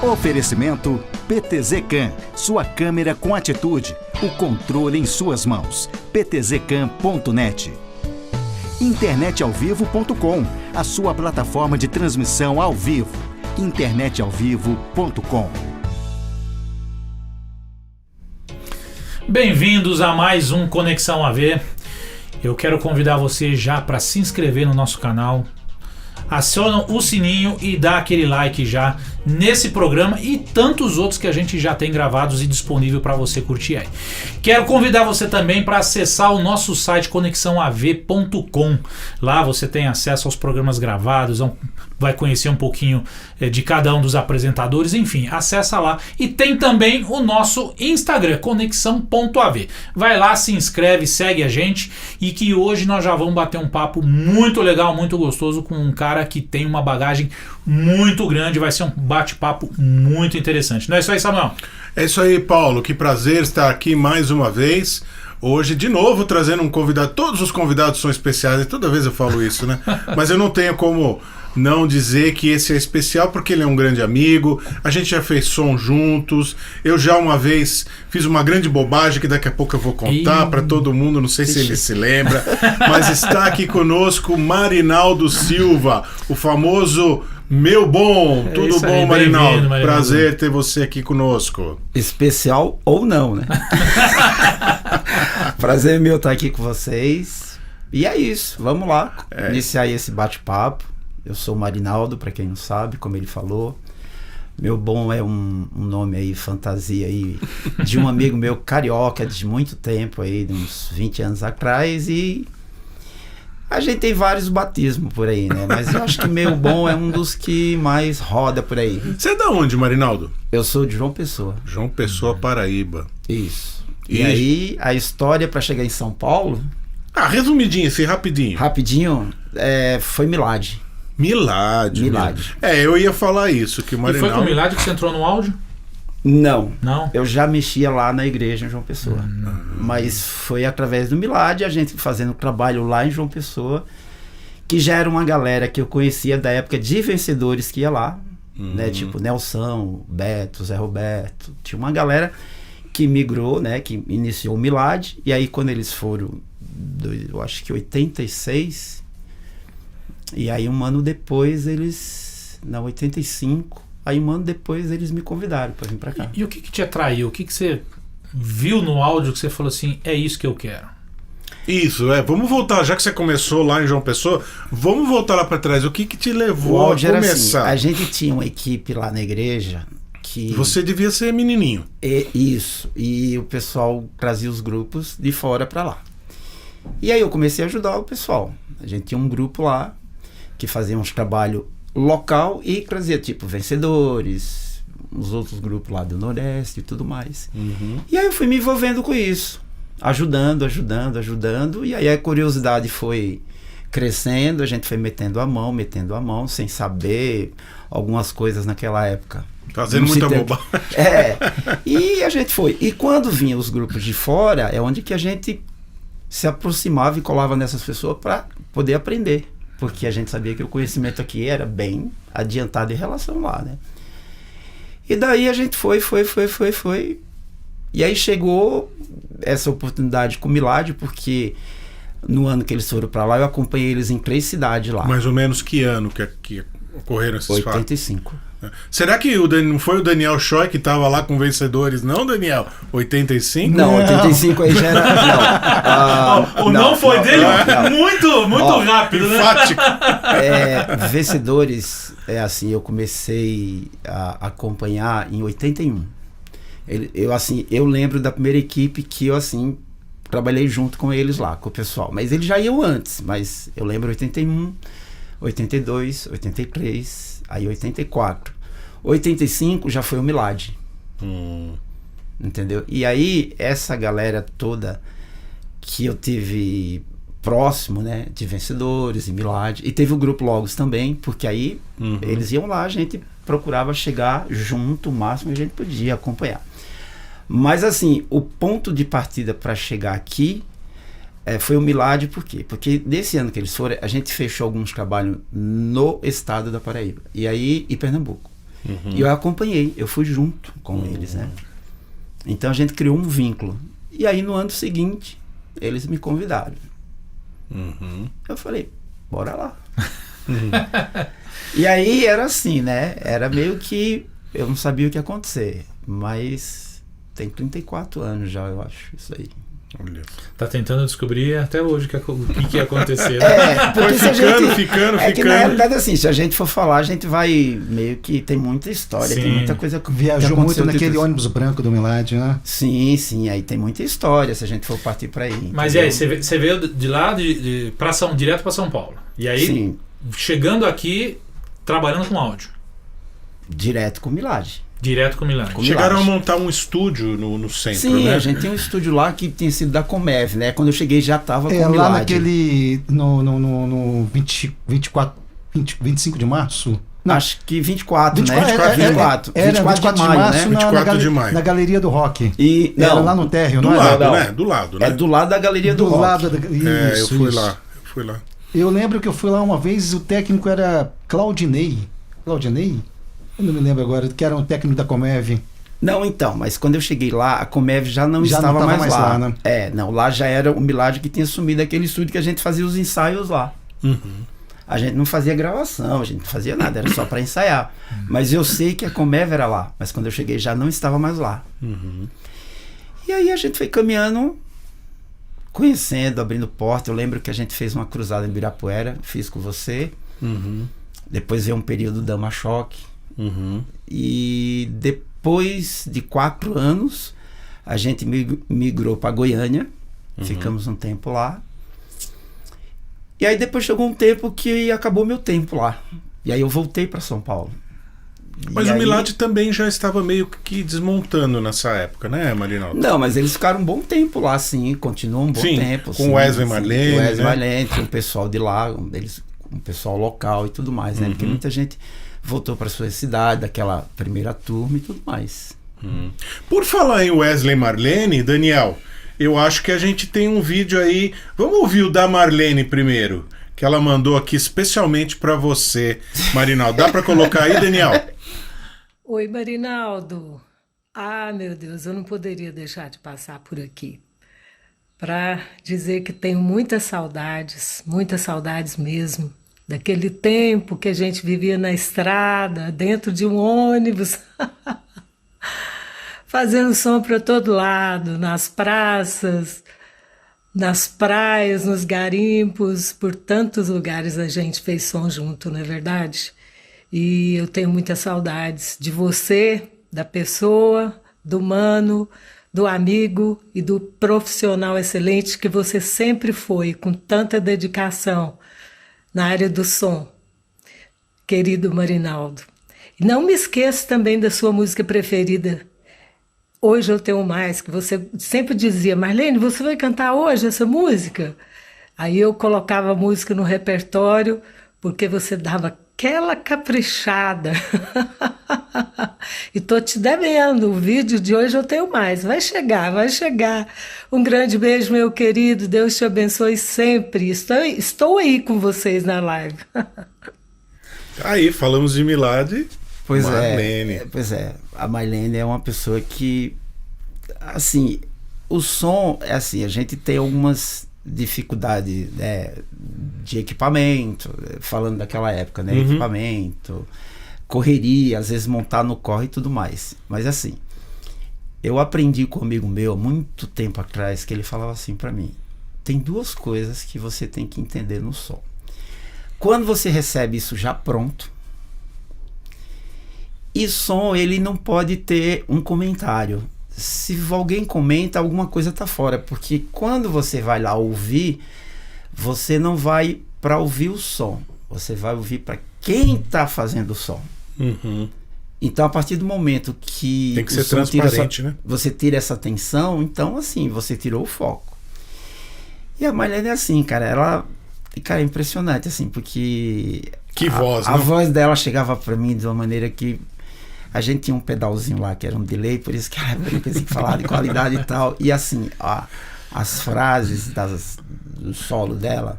Oferecimento PTZ-CAM, sua câmera com atitude, o controle em suas mãos. ptzcam.net. Internetalvivo.com, a sua plataforma de transmissão ao vivo. internetalvivo.com. Bem-vindos a mais um Conexão AV. Eu quero convidar você já para se inscrever no nosso canal. Aciona o sininho e dá aquele like já nesse programa e tantos outros que a gente já tem gravados e disponível para você curtir aí. Quero convidar você também para acessar o nosso site conexãoav.com. Lá você tem acesso aos programas gravados, vai conhecer um pouquinho de cada um dos apresentadores, enfim, acessa lá. E tem também o nosso Instagram, conexão.av. Vai lá, se inscreve, segue a gente, e que hoje nós já vamos bater um papo muito legal, muito gostoso com um cara que tem uma bagagem muito grande. Vai ser um bate-papo muito interessante. Não é isso aí, Samuel? É isso aí, Paulo. Que prazer estar aqui mais uma vez. Hoje, de novo, trazendo um convidado. Todos os convidados são especiais, e toda vez eu falo isso, né? Mas eu não tenho como não dizer que esse é especial, porque ele é um grande amigo, a gente já fez som juntos, eu já uma vez fiz uma grande bobagem que daqui a pouco eu vou contar para todo mundo, não sei se ele se lembra, mas está aqui conosco Marinaldo Silva, o famoso Meu Bom. Tudo bom, aí, Marinaldo? Prazer ter você aqui conosco. Especial ou não, né? Prazer meu estar aqui com vocês. E é isso, vamos lá iniciar esse bate-papo. Eu sou o Marinaldo, para quem não sabe, como ele falou. Meu Bom é um nome aí, fantasia aí, de um amigo meu carioca de muito tempo aí, de uns 20 anos atrás, e a gente tem vários batismos por aí, né? Mas eu acho que Meu Bom é um dos que mais roda por aí. Você é da onde, Marinaldo? Eu sou de João Pessoa. João Pessoa, Paraíba. Isso. E aí, a história para chegar em São Paulo... resumidinho, assim, rapidinho. Rapidinho, foi Milad. Milad. Eu ia falar isso, que o Marinaldo... E foi com o Milad que você entrou no áudio? Não. Não? Eu já mexia lá na igreja em João Pessoa. Mas foi através do Milad, a gente fazendo trabalho lá em João Pessoa, que já era uma galera que eu conhecia da época de vencedores que ia lá, né? Tipo Nelson, Beto, Zé Roberto. Tinha uma galera que migrou, né? Que iniciou o Milad. E aí quando eles foram, eu acho que 86... E aí um ano depois eles... Não, 85. Aí um ano depois eles me convidaram para vir para cá. E o que te atraiu? O que você viu no áudio que você falou assim, é isso que eu quero? Isso, vamos voltar, já que você começou lá em João Pessoa, vamos voltar lá para trás. O que te levou a começar? Assim, a gente tinha uma equipe lá na igreja que... Você devia ser menininho. Isso. E o pessoal trazia os grupos de fora para lá. E aí eu comecei a ajudar o pessoal. A gente tinha um grupo lá que fazia uns trabalho local e trazia tipo vencedores, os outros grupos lá do Nordeste e tudo mais. E aí eu fui me envolvendo com isso, ajudando, e aí a curiosidade foi crescendo, a gente foi metendo a mão, sem saber algumas coisas naquela época. Fazendo muita bobagem. E a gente foi. E quando vinham os grupos de fora, é onde que a gente se aproximava e colava nessas pessoas para poder aprender. Porque a gente sabia que o conhecimento aqui era bem adiantado em relação lá, né? E daí a gente foi. E aí chegou essa oportunidade com o Milad, porque no ano que eles foram para lá, eu acompanhei eles em 3 cidades lá. Mais ou menos que ano que ocorreram esses 85. fatos? Será que não foi o Daniel Choi que estava lá com vencedores, não, Daniel? 85? Não, 85 aí já era... Não foi dele? Muito rápido, né? Enfático. Vencedores, eu comecei a acompanhar em 81. Eu lembro da primeira equipe que eu, trabalhei junto com eles lá, com o pessoal. Mas eles já iam antes, mas eu lembro 81, 82, 83, aí 84. 85 já foi o Milad. Entendeu? E aí, essa galera toda que eu tive próximo, né, de Vencedores e Milad, e teve o grupo Logos também, porque aí eles iam lá, a gente procurava chegar junto o máximo que a gente podia acompanhar. Mas assim, o ponto de partida para chegar aqui foi o Milad. Por quê? Porque nesse ano que eles foram, a gente fechou alguns trabalhos no estado da Paraíba e aí em Pernambuco. E eu acompanhei, eu fui junto com eles, né? Então a gente criou um vínculo. E aí no ano seguinte eles me convidaram. Eu falei, bora lá. E aí era assim, né? Era meio que eu não sabia o que ia acontecer, mas tem 34 anos já, eu acho, isso aí. Olha. Tá tentando descobrir até hoje o que ia acontecer. Porque Foi ficando. Que na realidade, assim, se a gente for falar, a gente vai meio que tem muita história, Sim. tem muita coisa que Viajou muito naquele dentro. ônibus branco do Milad, né? Sim, aí tem muita história se a gente for partir para aí. Mas e aí, você veio de lá direto para São Paulo. E aí, Sim, chegando aqui, trabalhando com áudio. direto com o Milad. Direto com o Milad. Com Chegaram a Milad. montar um estúdio no centro, Sim, né? a gente tem um estúdio lá que tem sido da Comev, né? Quando eu cheguei já tava com o Lá Milad. naquele. No 25 de março? Não, Acho que 24, 24, né? 24. Era 24 de março, né? 24 de maio. na Galeria do Rock. E, Era não, lá no térreo, Do não lado, era? né? Do lado, né? é do lado da Galeria do Rock. lado da... Eu Isso, fui isso. lá. Eu lembro que eu fui lá uma vez, o técnico era Claudinei. Claudinei? Eu não me lembro agora, que era um técnico da Comev. Não, então, mas quando eu cheguei lá, a Comev já não Já não estava tava mais mais lá. lá, né? Não, lá já era o Milad que tinha assumido aquele estúdio que a gente fazia os ensaios lá. A gente não fazia gravação, a gente não fazia nada, era só para ensaiar. Mas eu sei que a Comev era lá, mas quando eu cheguei já não estava mais lá. E aí a gente foi caminhando, conhecendo, abrindo porta. Eu lembro que a gente fez uma cruzada em Ibirapuera, fiz com você. Depois veio um período da Dama Choque. E depois de 4 anos, a gente migrou para Goiânia. Ficamos um tempo lá. E aí depois chegou um tempo que acabou meu tempo lá. E aí eu voltei para São Paulo. Mas E o aí- Milad também já estava meio que desmontando nessa época, né, Marinaldo? Não, mas eles ficaram um bom tempo lá, sim. Continuam um bom Sim, tempo. com Wesley sim. Marlene, O Wesley né? Marlene, tinha o pessoal de lá, um pessoal local e tudo mais, né? Porque muita gente voltou para sua cidade, daquela primeira turma e tudo mais. Por falar em Wesley Marlene, Daniel, eu acho que a gente tem um vídeo aí. Vamos ouvir o da Marlene primeiro, que ela mandou aqui especialmente para você, Marinaldo. Dá para colocar aí, Daniel? Oi, Marinaldo. Ah, meu Deus, eu não poderia deixar de passar por aqui para dizer que tenho muitas saudades mesmo, daquele tempo que a gente vivia na estrada, dentro de um ônibus, fazendo som para todo lado, nas praças, nas praias, nos garimpos, por tantos lugares a gente fez som junto, não é verdade? E eu tenho muitas saudades de você, da pessoa, do mano, do amigo e do profissional excelente que você sempre foi, com tanta dedicação na área do som, querido Marinaldo. E não me esqueça também da sua música preferida, Hoje Eu Tenho Mais, que você sempre dizia, Marlene, você vai cantar hoje essa música? Aí eu colocava a música no repertório, porque você dava aquela caprichada. E tô te devendo, o vídeo de Hoje Eu Tenho Mais. Vai chegar, vai chegar. Um grande beijo, meu querido. Deus te abençoe sempre. Estou aí com vocês na live. Aí, falamos de Milad. Pois Marlene. Pois é. A Marlene é uma pessoa que, assim, o som, é assim, a gente tem algumas dificuldades, né, de equipamento, falando daquela época, né, equipamento, correria, às vezes montar no corre e tudo mais. Mas assim, eu aprendi com um amigo meu há muito tempo atrás que ele falava assim pra mim: tem duas coisas que você tem que entender no som. Quando você recebe isso já pronto, e som, ele não pode ter um comentário. Se alguém comenta, alguma coisa tá fora, porque quando você vai lá ouvir, você não vai para ouvir o som, você vai ouvir para quem tá fazendo o som. Então, a partir do momento que Tem que o ser som transparente, né? você tira essa atenção, então assim, você tirou o foco. E a Marlene é assim, cara, ela... Cara, é impressionante, assim, porque... Que voz, a não? voz dela chegava pra mim de uma maneira que... A gente tinha um pedalzinho lá, que era um delay, por isso que ela brinca assim, falar de qualidade e tal. E assim, as frases do solo dela,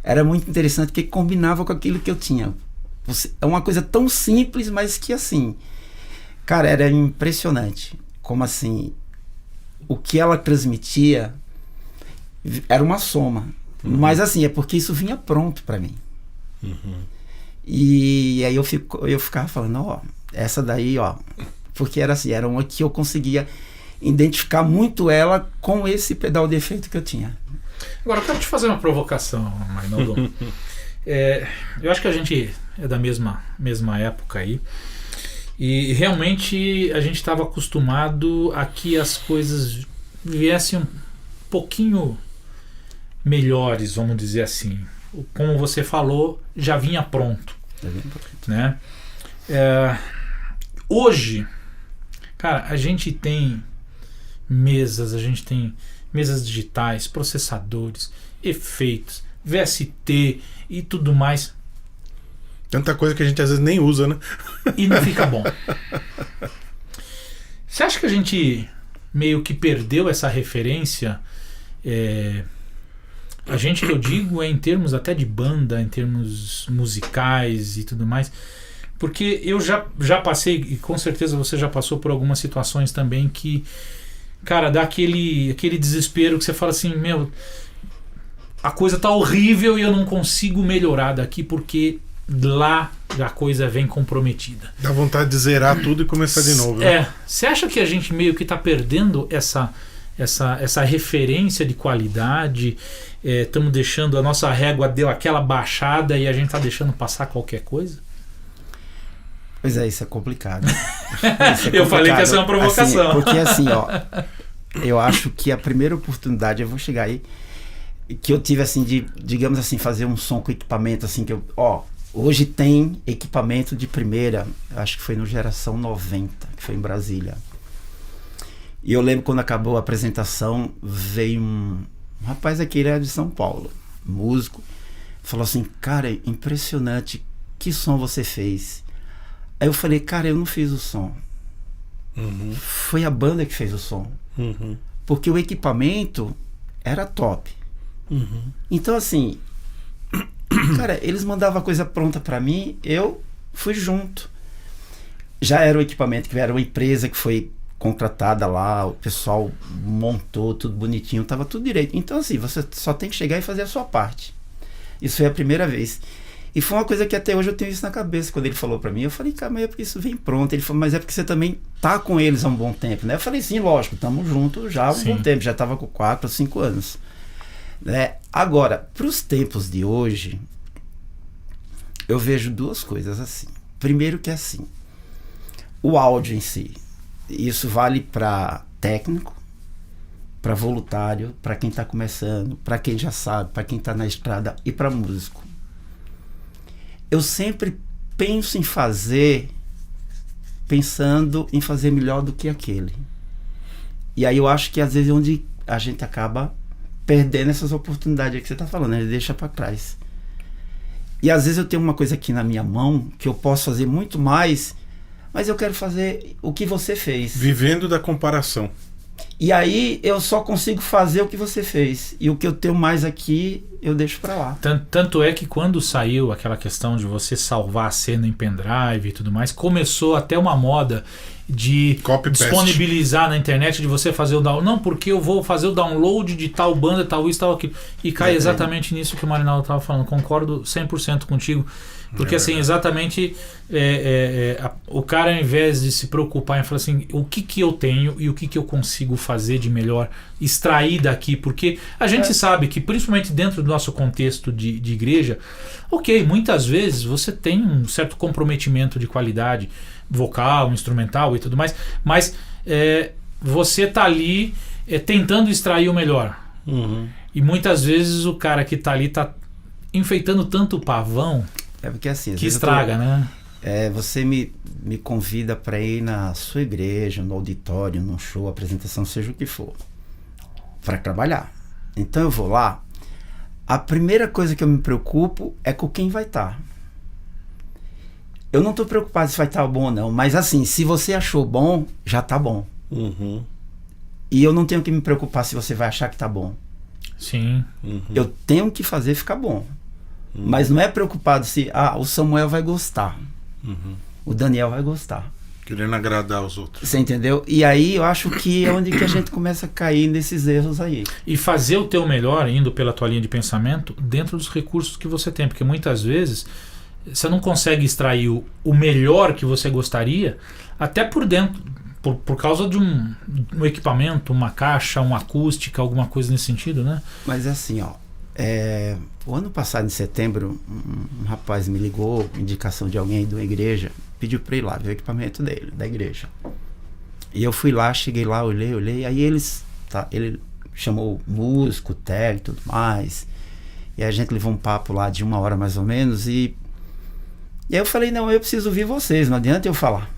era muito interessante, porque combinava com aquilo que eu tinha. É uma coisa tão simples, mas que assim... Cara, era impressionante. Como assim... O que ela transmitia era uma soma. Mas assim, é porque isso vinha pronto pra mim. E aí eu ficava falando, ó, essa daí, ó, porque era assim, era uma que eu conseguia identificar muito ela com esse pedal de efeito que eu tinha. Agora eu quero te fazer uma provocação, Marinaldo. Eu acho que a gente é da mesma época aí. E realmente a gente estava acostumado a que as coisas viessem um pouquinho melhores, vamos dizer assim. Como você falou, já vinha pronto, né? Hoje, cara, a gente tem mesas digitais, processadores, efeitos, VST e tudo mais. Tanta coisa que a gente às vezes nem usa, né? E não fica bom. Você acha que a gente meio que perdeu essa referência? A gente, que eu digo, é em termos até de banda, em termos musicais e tudo mais. Porque eu já passei, e com certeza você já passou por algumas situações também que, cara, dá aquele desespero que você fala assim, meu, a coisa tá horrível e eu não consigo melhorar daqui porque lá a coisa vem comprometida. Dá vontade de zerar tudo e começar de novo. Né? Você acha que a gente meio que tá perdendo essa referência de qualidade? Estamos deixando, a nossa régua deu aquela baixada e a gente tá deixando passar qualquer coisa? Pois é, isso é complicado. Eu falei que essa é uma provocação. Assim, porque assim, ó, eu acho que a primeira oportunidade, eu vou chegar aí, que eu tive assim de, digamos assim, fazer um som com equipamento assim, que hoje tem equipamento de primeira, acho que foi no Geração 90, que foi em Brasília. E eu lembro quando acabou a apresentação, veio um rapaz aqui, ele era de São Paulo, músico, falou assim, cara, impressionante, que som você fez? Aí eu falei, cara, eu não fiz o som. Foi a banda que fez o som. Porque o equipamento era top. Então assim, cara, eles mandavam a coisa pronta pra mim, eu fui junto. Já era o equipamento, que era uma empresa que foi contratada lá, o pessoal montou tudo bonitinho, tava tudo direito. Então assim, você só tem que chegar e fazer a sua parte. Isso foi a primeira vez. E foi uma coisa que até hoje eu tenho isso na cabeça. Quando ele falou pra mim, eu falei, cara, mas é porque isso vem pronto. Ele falou, mas é porque você também tá com eles há um bom tempo, né? Eu falei, sim, lógico, estamos juntos já há um bom tempo, já tava com 4 ou 5 anos. Né? Agora, pros tempos de hoje, eu vejo duas coisas assim. Primeiro que é assim, o áudio em si, isso vale para técnico, para voluntário, para quem tá começando, para quem já sabe, para quem tá na estrada e para músico. Eu sempre penso em fazer, pensando em fazer melhor do que aquele. E aí eu acho que às vezes é onde a gente acaba perdendo essas oportunidades que você tá falando, né? Ele deixa para trás. E às vezes eu tenho uma coisa aqui na minha mão que eu posso fazer muito mais, mas eu quero fazer o que você fez. Vivendo da comparação. E aí eu só consigo fazer o que você fez. E o que eu tenho mais aqui, eu deixo pra lá. Tanto é que quando saiu aquela questão de você salvar a cena em pendrive e tudo mais, começou até uma moda de disponibilizar na internet, de você fazer o download. Não, porque eu vou fazer o download de tal banda, tal isso, tal aquilo. E cai exatamente nisso que o Marinaldo estava falando. Concordo 100% contigo. Porque assim, exatamente o cara, ao invés de se preocupar em falar assim, o que eu tenho e o que eu consigo fazer de melhor, extrair daqui, porque a gente sabe que, principalmente dentro do nosso contexto de igreja, ok, muitas vezes você tem um certo comprometimento de qualidade vocal, instrumental e tudo mais, mas você tá ali tentando extrair o melhor. E muitas vezes o cara que tá ali tá enfeitando tanto o pavão porque assim, que estraga, né? Você me convida para ir na sua igreja, no auditório, num show, apresentação, seja o que for, para trabalhar. Então eu vou lá, A primeira coisa que eu me preocupo é com quem vai estar. Eu não estou preocupado se vai estar bom ou não, mas assim, se você achou bom, já está bom. Uhum. E eu não tenho que me preocupar se você vai achar que está bom. Sim. Uhum. Eu tenho que fazer ficar bom. Mas não é preocupado se o Samuel vai gostar. O Daniel vai gostar. Querendo agradar os outros. Você entendeu? E aí eu acho que é onde que a gente começa a cair nesses erros aí. E fazer o teu melhor, indo pela tua linha de pensamento, dentro dos recursos que você tem. Porque muitas vezes você não consegue extrair o melhor que você gostaria, até por dentro, por causa de um equipamento, uma caixa, uma acústica, alguma coisa nesse sentido, né? Mas assim, ó, o ano passado, em setembro, um rapaz me ligou, indicação de alguém de uma igreja, pediu para ir lá ver o equipamento dele, da igreja. E eu fui lá, cheguei lá, olhei, aí ele chamou músico, técnico e tudo mais, e a gente levou um papo lá de 1 hora mais ou menos, e aí eu falei, não, eu preciso ouvir vocês, não adianta eu falar.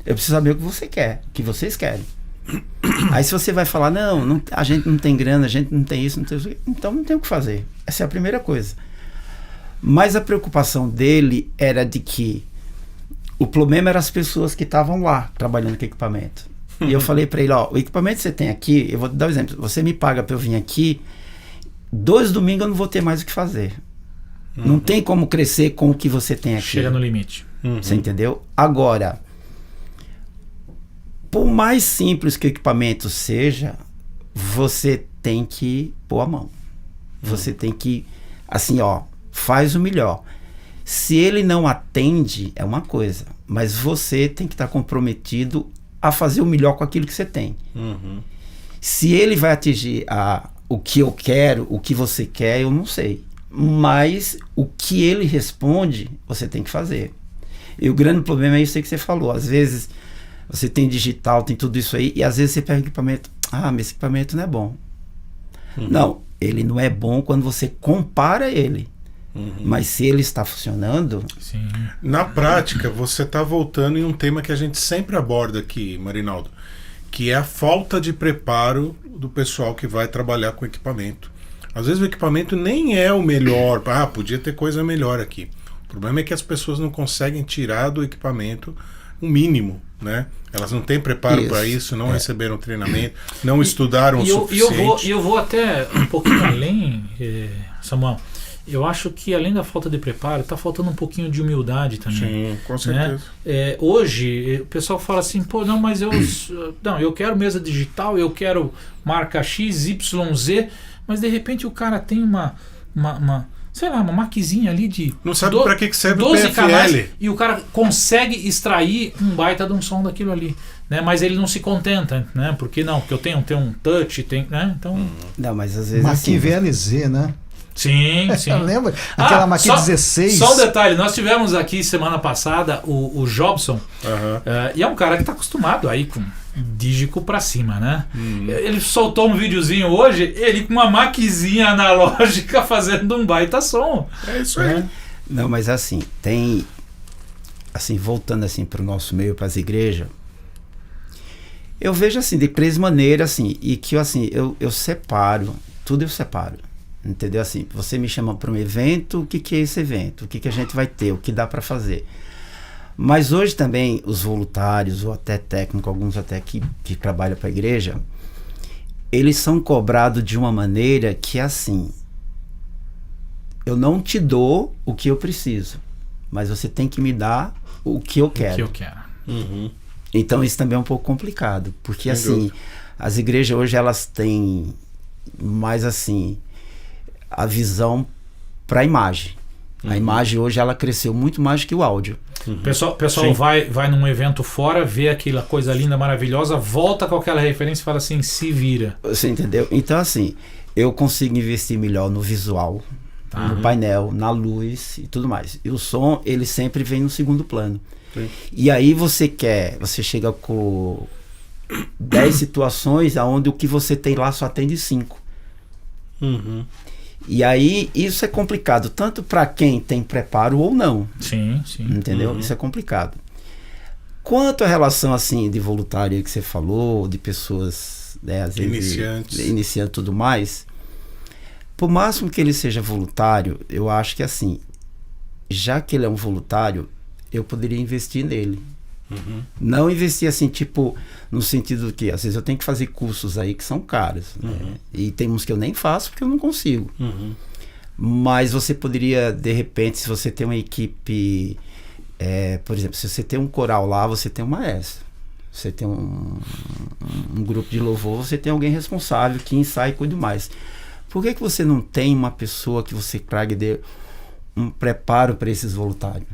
Eu preciso saber o que você quer, o que vocês querem. Aí se você vai falar, não, a gente não tem grana, a gente não tem isso, não tem isso, então não tem o que fazer. Essa é a primeira coisa. Mas a preocupação dele era de que o problema eram as pessoas que estavam lá trabalhando com equipamento. E eu falei para ele, o equipamento que você tem aqui, eu vou te dar um exemplo, você me paga para eu vir aqui, 2 domingos eu não vou ter mais o que fazer. Não tem como crescer com o que você tem aqui. Chega no limite. Você entendeu? Agora, por mais simples que o equipamento seja, você tem que pôr a mão. Você tem que, assim, faz o melhor. Se ele não atende, é uma coisa, mas você tem que estar comprometido a fazer o melhor com aquilo que você tem. Se ele vai atingir o que eu quero, o que você quer, eu não sei. Mas o que ele responde, você tem que fazer. E o grande problema é isso aí que você falou. Às vezes você tem digital, tem tudo isso aí, e às vezes você pega o equipamento, mas esse equipamento não é bom. Não, ele não é bom quando você compara ele. Mas se ele está funcionando... Sim. Na prática, você está voltando em um tema que a gente sempre aborda aqui, Marinaldo, que é a falta de preparo do pessoal que vai trabalhar com equipamento. Às vezes o equipamento nem é o melhor, podia ter coisa melhor aqui. O problema é que as pessoas não conseguem tirar do equipamento o mínimo, né? Elas não têm preparo para isso, não receberam treinamento, não estudaram o suficiente. E eu vou até um pouquinho além, Samuel. Eu acho que além da falta de preparo, está faltando um pouquinho de humildade também. Sim, com certeza. Né? Hoje, o pessoal fala assim, mas eu quero mesa digital, eu quero marca X, Y, Z, mas de repente o cara tem uma maquizinha ali de... Não sabe para que serve o 12 PFL. canais, e o cara consegue extrair um baita de um som daquilo ali. Né? Mas ele não se contenta, né? Porque eu tenho um touch, né? Então... Não, mas às vezes... Maqui VLZ, né? Sim. Lembra? Aquela Maqui 16. Só um detalhe, nós tivemos aqui semana passada o Jobson, e é um cara que está acostumado aí com dígico pra cima, né? Ele soltou um videozinho hoje, ele com uma maquizinha analógica fazendo um baita som. É isso aí. Não, mas assim, tem... Assim, voltando assim pro nosso meio, pras igrejas, eu vejo assim, de 3 maneiras, assim, e que eu separo, tudo eu separo. Entendeu? Assim, você me chama para um evento, o que é esse evento? O que a gente vai ter? O que dá para fazer? Mas hoje também os voluntários, ou até técnicos, alguns até que trabalham para a igreja, eles são cobrados de uma maneira que assim, eu não te dou o que eu preciso, mas você tem que me dar o que eu quero. O que eu quero. Então isso também é um pouco complicado, porque assim, as igrejas hoje elas têm mais assim... a visão para a imagem. A imagem hoje ela cresceu muito mais que o áudio. O pessoal vai num evento fora, vê aquela coisa linda, maravilhosa, volta com aquela referência e fala assim, se vira. Você entendeu? Então assim, eu consigo investir melhor no visual, no painel, na luz e tudo mais. E o som, ele sempre vem no segundo plano. Sim. E aí você chega com 10 situações onde o que você tem lá só atende 5. E aí isso é complicado, tanto para quem tem preparo ou não. Sim. Entendeu? Isso é complicado. Quanto à relação assim de voluntário que você falou, de pessoas, né, às vezes iniciantes e tudo mais, Por máximo que ele seja voluntário, eu acho que assim, já que ele é um voluntário, eu poderia investir nele. Não investir assim, tipo, no sentido que às vezes eu tenho que fazer cursos aí que são caros, né? E tem uns que eu nem faço porque eu não consigo. Mas você poderia, de repente, se você tem uma equipe, por exemplo, se você tem um coral lá, você tem um maestro. Você tem um grupo de louvor, você tem alguém responsável que ensaia e cuida mais. Por que você não tem uma pessoa que você traga e dê um preparo para esses voluntários?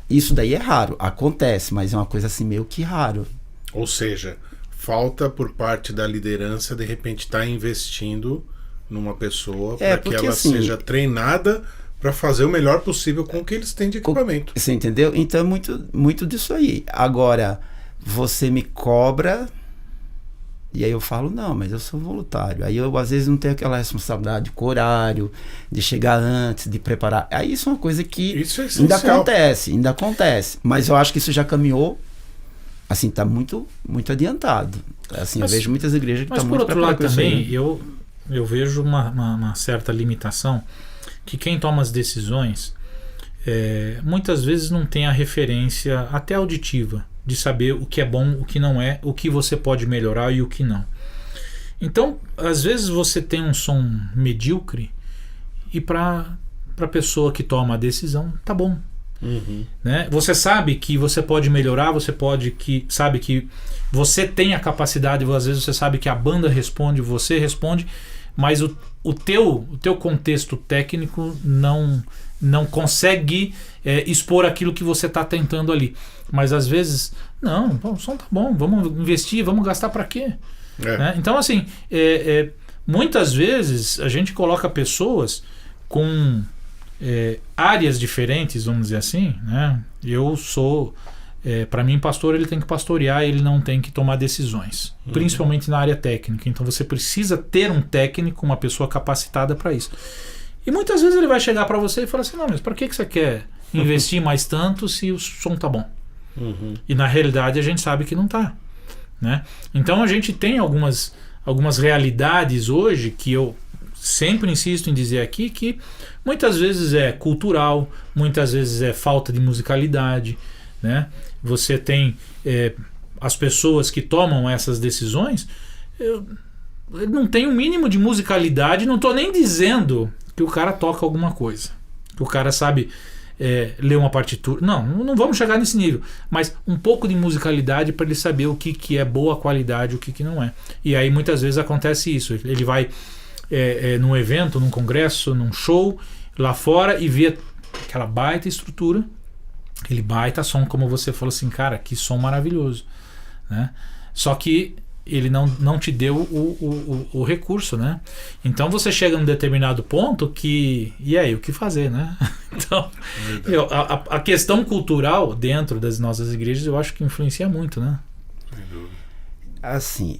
Isso daí é raro, acontece, mas é uma coisa assim meio que raro. Ou seja, falta por parte da liderança de repente estar investindo numa pessoa para que ela assim, seja treinada para fazer o melhor possível com o que eles têm de equipamento. Você entendeu? Então é muito disso aí. Agora, você me cobra e aí eu falo, não, mas eu sou voluntário. Aí eu às vezes não tenho aquela responsabilidade com horário, de chegar antes, de preparar. Aí isso é uma coisa que ainda acontece. Mas eu acho que isso já caminhou, assim, tá muito adiantado. Assim, eu vejo muitas igrejas que estão muito preparadas. Mas por outro lado também, eu vejo uma certa limitação, que quem toma as decisões muitas vezes não tem a referência até auditiva de saber o que é bom, o que não é, o que você pode melhorar e o que não. Então, às vezes você tem um som medíocre e para a pessoa que toma a decisão, tá bom. Né? Você sabe que você pode melhorar, sabe que você tem a capacidade, às vezes você sabe que a banda responde, você responde, mas o teu contexto técnico não consegue expor aquilo que você está tentando ali. Mas às vezes, não, o som tá bom, vamos investir, vamos gastar para quê? Né? Então, assim, muitas vezes a gente coloca pessoas com áreas diferentes, vamos dizer assim, né? Eu sou, para mim, pastor, ele tem que pastorear, ele não tem que tomar decisões, principalmente na área técnica. Então você precisa ter um técnico, uma pessoa capacitada para isso. E muitas vezes ele vai chegar para você e falar assim, não, mas para que você quer investir mais tanto se o som tá bom? E na realidade a gente sabe que não tá, né? Então a gente tem algumas realidades hoje que eu sempre insisto em dizer aqui, que muitas vezes é cultural, muitas vezes é falta de musicalidade, né? Você tem as pessoas que tomam essas decisões, não tem um mínimo de musicalidade. Não estou nem dizendo que o cara toca alguma coisa, que o cara sabe ler uma partitura, não vamos chegar nesse nível, mas um pouco de musicalidade para ele saber o que é boa qualidade, o que não é. E aí muitas vezes acontece isso, ele vai num evento, num congresso, num show lá fora e vê aquela baita estrutura, aquele baita som, como você falou assim, cara, que som maravilhoso, né? Só que ele não te deu o recurso, né? Então você chega num determinado ponto que... E aí, o que fazer, né? Então, a questão cultural dentro das nossas igrejas, eu acho que influencia muito, né? Assim,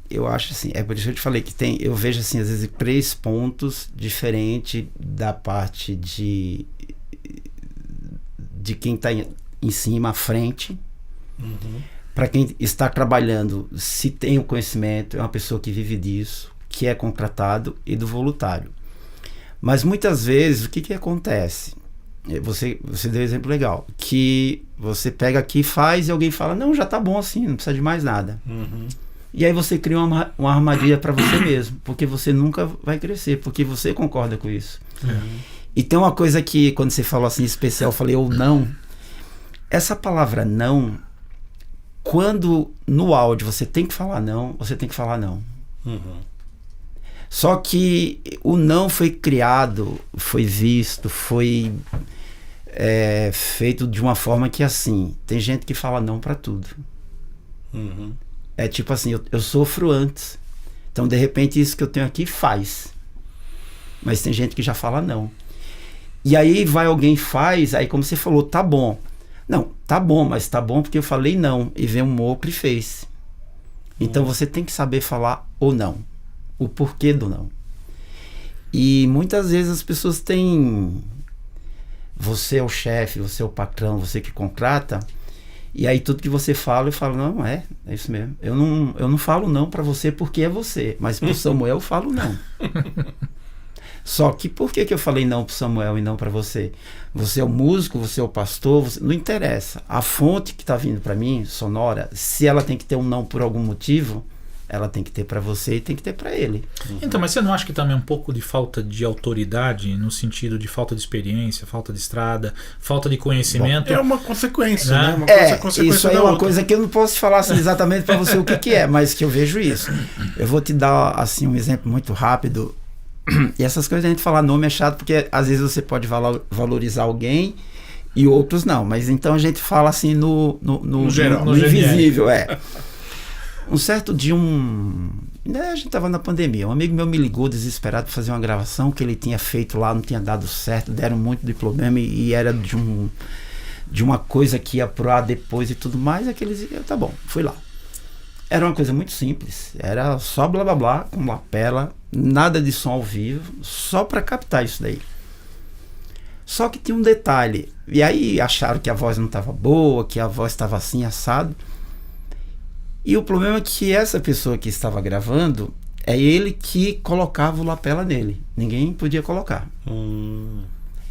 eu acho assim, é por isso que eu te falei que eu vejo assim, às vezes, 3 pontos diferentes da parte de quem está em cima, à frente. Para quem está trabalhando, se tem o conhecimento, é uma pessoa que vive disso, que é contratado, e do voluntário. Mas muitas vezes, o que acontece? Você deu um exemplo legal, que você pega aqui, faz, e alguém fala, não, já tá bom assim, não precisa de mais nada. E aí você cria uma armadilha para você mesmo, porque você nunca vai crescer, porque você concorda com isso. E tem uma coisa que, quando você falou assim, especial, eu falei, ou não, essa palavra não... Quando no áudio você tem que falar não, você tem que falar não. Só que o não foi criado, foi visto, foi feito de uma forma que assim, tem gente que fala não pra tudo. É tipo assim, eu sofro antes. Então de repente isso que eu tenho aqui faz. Mas tem gente que já fala não. E aí vai alguém e faz, aí como você falou, tá bom. Não, tá bom, mas tá bom porque eu falei não, e vem um outro e fez. Então você tem que saber falar ou não, o porquê do não. E muitas vezes as pessoas têm... Você é o chefe, você é o patrão, você que contrata, e aí tudo que você fala, eu falo, não, é isso mesmo. Eu não falo não pra você porque é você, mas pro Samuel eu falo não. Só que por que eu falei não pro Samuel e não para você? Você é o músico, você é o pastor, não interessa. A fonte que tá vindo para mim, sonora, se ela tem que ter um não por algum motivo, ela tem que ter para você e tem que ter para ele. Então, mas você não acha que também é um pouco de falta de autoridade, no sentido de falta de experiência, falta de estrada, falta de conhecimento? É uma consequência, Né? né? Uma consequência isso aí da é uma outra. coisa que eu não posso te falar assim, exatamente para você o que é, mas que eu vejo isso. Eu vou te dar assim um exemplo muito rápido. E essas coisas a gente falar nome é chato, porque às vezes você pode valorizar alguém e outros não. Mas então a gente fala assim no geral, no no invisível, Um certo dia, a gente tava na pandemia, um amigo meu me ligou desesperado para fazer uma gravação que ele tinha feito lá, não tinha dado certo, deram muito de problema e era de uma coisa que ia pro ar depois e tudo mais, tá bom, fui lá. Era uma coisa muito simples, era só blá blá blá, com lapela, nada de som ao vivo, só para captar isso daí. Só que tinha um detalhe, e aí acharam que a voz não estava boa, que a voz estava assim, assado. E o problema é que essa pessoa que estava gravando, é ele que colocava o lapela nele. Ninguém podia colocar.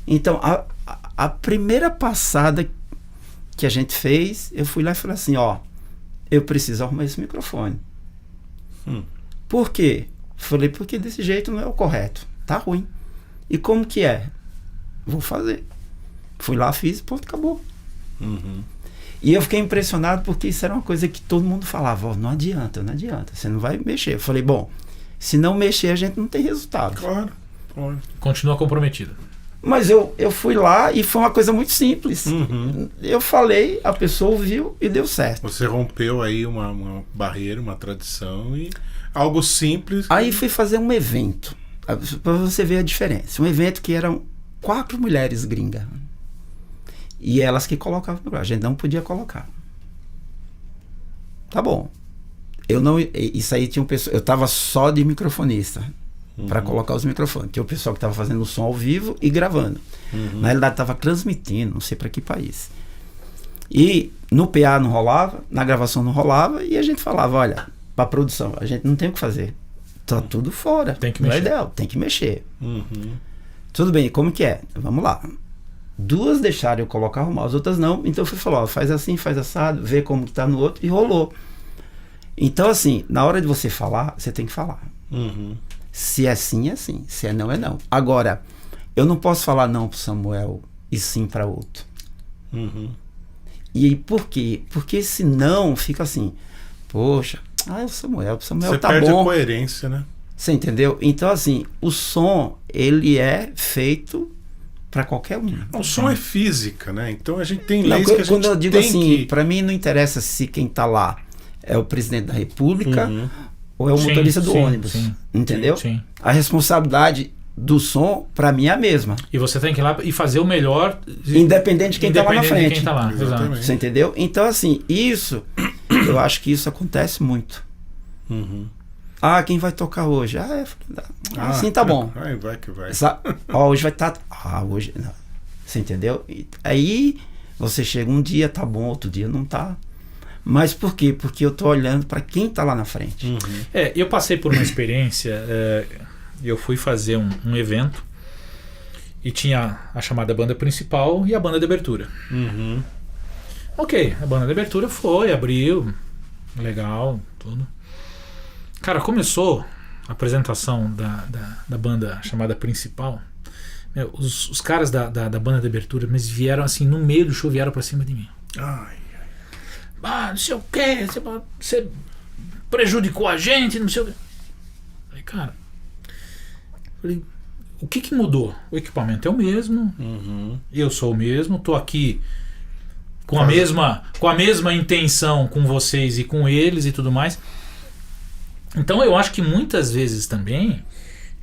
Então, a primeira passada que a gente fez, eu fui lá e falei assim, eu preciso arrumar esse microfone. Por quê? Falei, porque desse jeito não é o correto. Tá ruim. E como que é? Vou fazer. Fui lá, fiz, ponto, acabou. E eu fiquei impressionado porque isso era uma coisa que todo mundo falava, não adianta, você não vai mexer. Eu falei, bom, se não mexer a gente não tem resultado. Claro. Continua comprometido. Mas eu fui lá e foi uma coisa muito simples. Eu falei, a pessoa ouviu e deu certo. Você rompeu aí uma barreira, uma tradição e algo simples. Aí fui fazer um evento, para você ver a diferença. Um evento que eram 4 mulheres gringas. E elas que colocavam, a gente não podia colocar. Tá bom. Isso aí tinha um pessoal, eu tava só de microfonista para colocar os microfones. Tinha o pessoal que tava fazendo o som ao vivo e gravando. Na realidade tava transmitindo, não sei para que país. E no PA não rolava, na gravação não rolava, e a gente falava, olha, para produção, a gente não tem o que fazer. Tá tudo fora. Tem que não mexer. é ideal, tem que mexer. Tudo bem, como que é? Vamos lá. 2 deixaram eu colocar, arrumar, as outras não. Então eu fui falar, faz assim, faz assado, vê como que tá no outro, e rolou. Então assim, na hora de você falar, você tem que falar. Se é sim, é sim. Se é não, é não. Agora, eu não posso falar não pro Samuel e sim para outro. E por quê? Porque senão fica assim, poxa, o Samuel Você tá perde bom. a coerência, né? Você entendeu? Então assim, o som, ele é feito para qualquer um. O som é física, né? Então a gente tem Não, leis que a gente quando eu digo tem assim, que... para mim não interessa se quem tá lá é o presidente da República ou é o Sim, motorista do sim, ônibus. sim. Entendeu? Sim. A responsabilidade do som, para mim, é a mesma. E você tem que ir lá e fazer o melhor, Independente de quem tá lá na independente de frente. quem tá lá. Exatamente. Exato. Você entendeu? Então, assim, eu acho que isso acontece muito. Quem vai tocar hoje? Assim tá bom. Vai que vai. Hoje vai estar. Hoje. Não. Você entendeu? E aí você chega um dia, tá bom, outro dia não tá. Mas por quê? Porque eu tô olhando para quem tá lá na frente. Eu passei por uma experiência, eu fui fazer um evento e tinha a chamada banda principal e a banda de abertura. Ok, a banda de abertura foi, abriu, legal, tudo. Cara, começou a apresentação da banda chamada principal. Os caras da banda de abertura, mas vieram assim, no meio do show, vieram pra cima de mim. Não sei o que, você prejudicou a gente, não sei o que. Falei, cara, o que mudou? O equipamento é o mesmo, eu sou o mesmo, tô aqui com a mesma intenção com vocês e com eles e tudo mais. Então eu acho que muitas vezes também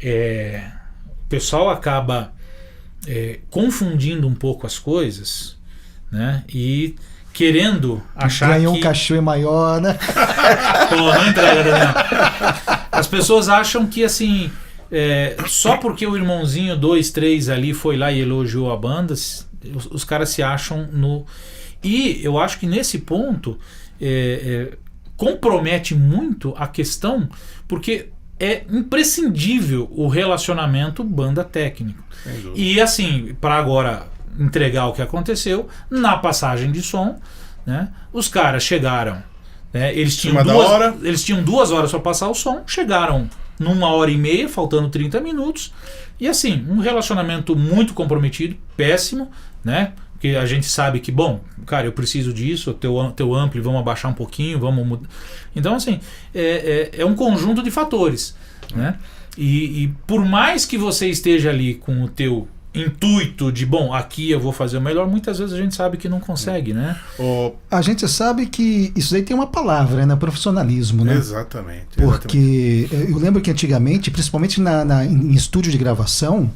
o pessoal acaba confundindo um pouco as coisas, né? E querendo achar Ganhou que... um cachê maior, né? Pô, não entrega, Daniel. As pessoas acham que assim, só porque o irmãozinho 2, 3 ali foi lá e elogiou a banda, os caras se acham no... E eu acho que nesse ponto compromete muito a questão, porque é imprescindível o relacionamento banda-técnico. E assim, para agora entregar o que aconteceu, na passagem de som, né, os caras chegaram, né, eles tinham 2 horas para passar o som, chegaram numa hora e meia, faltando 30 minutos, e assim, um relacionamento muito comprometido, péssimo, né? Porque a gente sabe que, bom, cara, eu preciso disso, teu ampli, vamos abaixar um pouquinho, vamos mudar. Então, assim, é um conjunto de fatores, né? E por mais que você esteja ali com o teu intuito de, bom, aqui eu vou fazer o melhor, muitas vezes a gente sabe que não consegue, né? A gente sabe que isso aí tem uma palavra, né? Profissionalismo, né? Exatamente. Porque eu lembro que antigamente, principalmente em estúdio de gravação,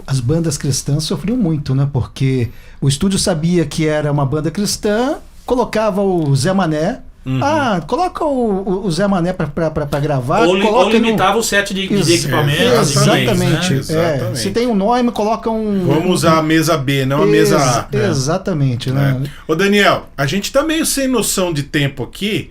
as bandas cristãs sofriam muito, né? Porque o estúdio sabia que era uma banda cristã, colocava o Zé Mané. Coloca o Zé Mané pra gravar. Ou limitava o set de equipamentos. Exatamente. Exatamente. Se tem um Neumann, coloca um... Vamos usar a mesa B, não a mesa A. Exatamente, né? Ô Daniel, a gente tá meio sem noção de tempo aqui.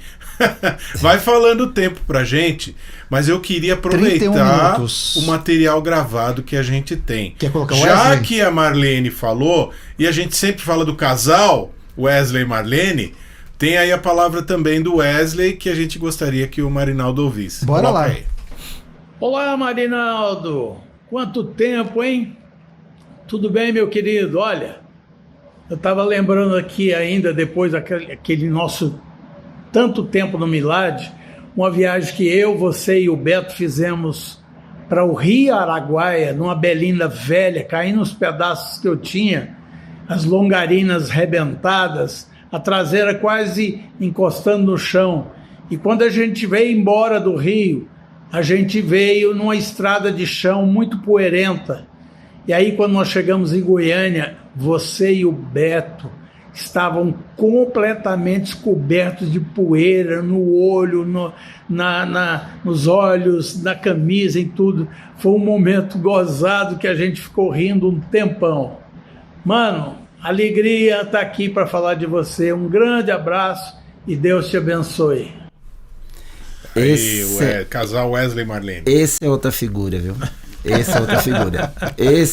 Vai falando o tempo pra gente, mas eu queria aproveitar o material gravado que a gente tem. Quer colocar o Já Wesley? que a Marlene falou, e a gente sempre fala do casal, Wesley e Marlene, tem aí a palavra também do Wesley que a gente gostaria que o Marinaldo ouvisse. Bora lá. Aí. Olá, Marinaldo. Quanto tempo, hein? Tudo bem, meu querido? Olha, eu estava lembrando aqui ainda, depois daquele nosso tanto tempo no Milad, uma viagem que eu, você e o Beto fizemos para o Rio Araguaia, numa Belina velha, caindo os pedaços que eu tinha, as longarinas rebentadas, a traseira quase encostando no chão. E quando a gente veio embora do Rio, a gente veio numa estrada de chão muito poeirenta. E aí, quando nós chegamos em Goiânia, você e o Beto estavam completamente cobertos de poeira no olho, nos olhos, na camisa, em tudo. Foi um momento gozado que a gente ficou rindo um tempão. Mano, alegria estar aqui para falar de você. Um grande abraço e Deus te abençoe. Casal Wesley e Marlene. Esse é outra figura, viu? Esse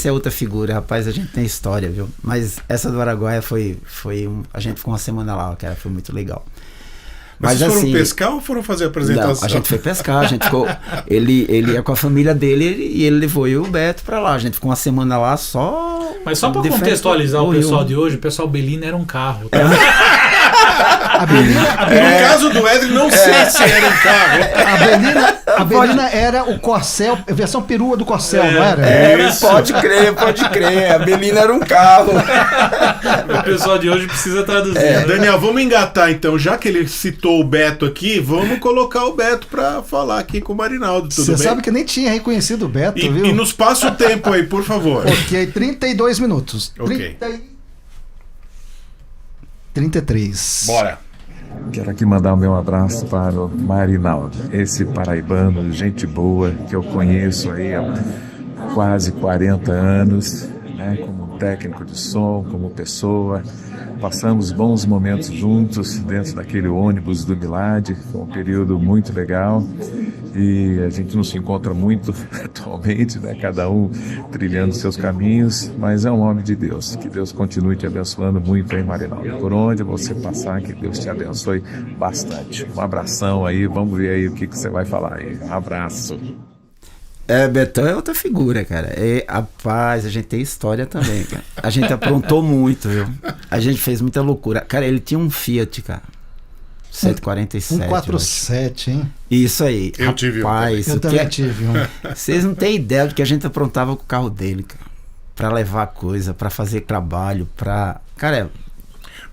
é outra figura, rapaz, a gente tem história, viu? Mas essa do Araguaia a gente ficou uma semana lá, cara, foi muito legal. Mas vocês foram pescar ou foram fazer a apresentação? Não, a gente foi pescar, a gente ficou. Ele ia com a família dele e ele levou eu e o Beto pra lá. A gente ficou uma semana lá só. Mas só pra contextualizar o pessoal de hoje, o pessoal Belina era um carro. Tá? No caso do Wesley, não sei se era um carro. A Belina era o Corcel, a versão perua do Corcel, não era? Pode crer. A Belina era um carro. O pessoal de hoje precisa traduzir. Né? Daniel, vamos engatar então. Já que ele citou o Beto aqui, vamos colocar o Beto pra falar aqui com o Marinaldo. Tudo bem? Você sabe que eu nem tinha reconhecido o Beto, viu? E nos passa o tempo aí, por favor. Ok, 32 minutos. Ok. 33. Bora. Quero aqui mandar o meu abraço para o Marinaldo, esse paraibano, gente boa, que eu conheço aí há quase 40 anos, né, como técnico de som, como pessoa. Passamos bons momentos juntos dentro daquele ônibus do Milad, foi um período muito legal e a gente não se encontra muito atualmente, né? Cada um trilhando seus caminhos, mas é um homem de Deus. Que Deus continue te abençoando muito aí, Marinaldo. Por onde você passar, que Deus te abençoe bastante. Um abração aí, vamos ver aí o que você vai falar aí. Um abraço. Betão é outra figura, cara. Rapaz, a gente tem história também, cara. A gente aprontou muito, viu? A gente fez muita loucura. Cara, ele tinha um Fiat, cara. 147. 147, hein? Isso aí. Eu tive um. Eu também tive um. Vocês não têm ideia do que a gente aprontava com o carro dele, cara. Pra levar coisa, pra fazer trabalho, pra... Cara,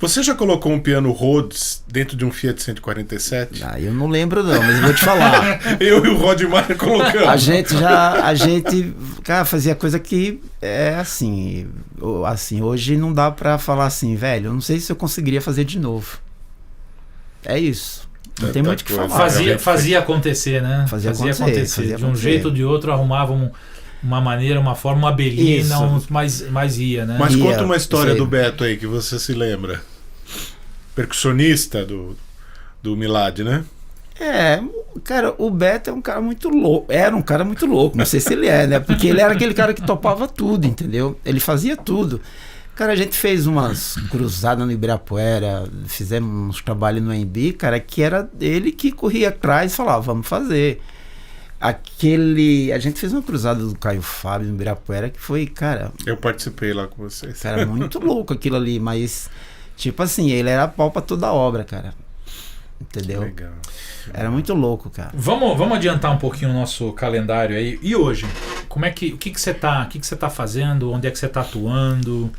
Você já colocou um piano Rhodes dentro de um Fiat 147? eu não lembro não, mas eu vou te falar. Eu e o Rodmar colocamos. A gente, cara, fazia coisa que é assim, hoje não dá pra falar assim, velho, eu não sei se eu conseguiria fazer de novo. É isso. Não tem muito o que falar. Fazia acontecer, né? Fazia acontecer. De um jeito ou de outro arrumavam uma maneira, uma forma, uma belina, mas ia, né? Mas conta uma história do Beto aí que você se lembra. Percussionista do Milad, né? Cara, o Beto é um cara muito louco. Era um cara muito louco, não sei se ele é, né? Porque ele era aquele cara que topava tudo, entendeu? Ele fazia tudo. Cara, a gente fez umas cruzadas no Ibirapuera, fizemos uns trabalhos no AMB, cara, que era ele que corria atrás e falava, vamos fazer. A gente fez uma cruzada do Caio Fábio no Ibirapuera que foi, cara... Eu participei lá com vocês. Cara, muito louco aquilo ali, mas, tipo assim, ele era pau pra toda a obra, cara. Entendeu? Legal. Era muito louco, cara. Vamos adiantar um pouquinho o nosso calendário aí. E hoje? O que você tá fazendo? Onde é que você tá atuando?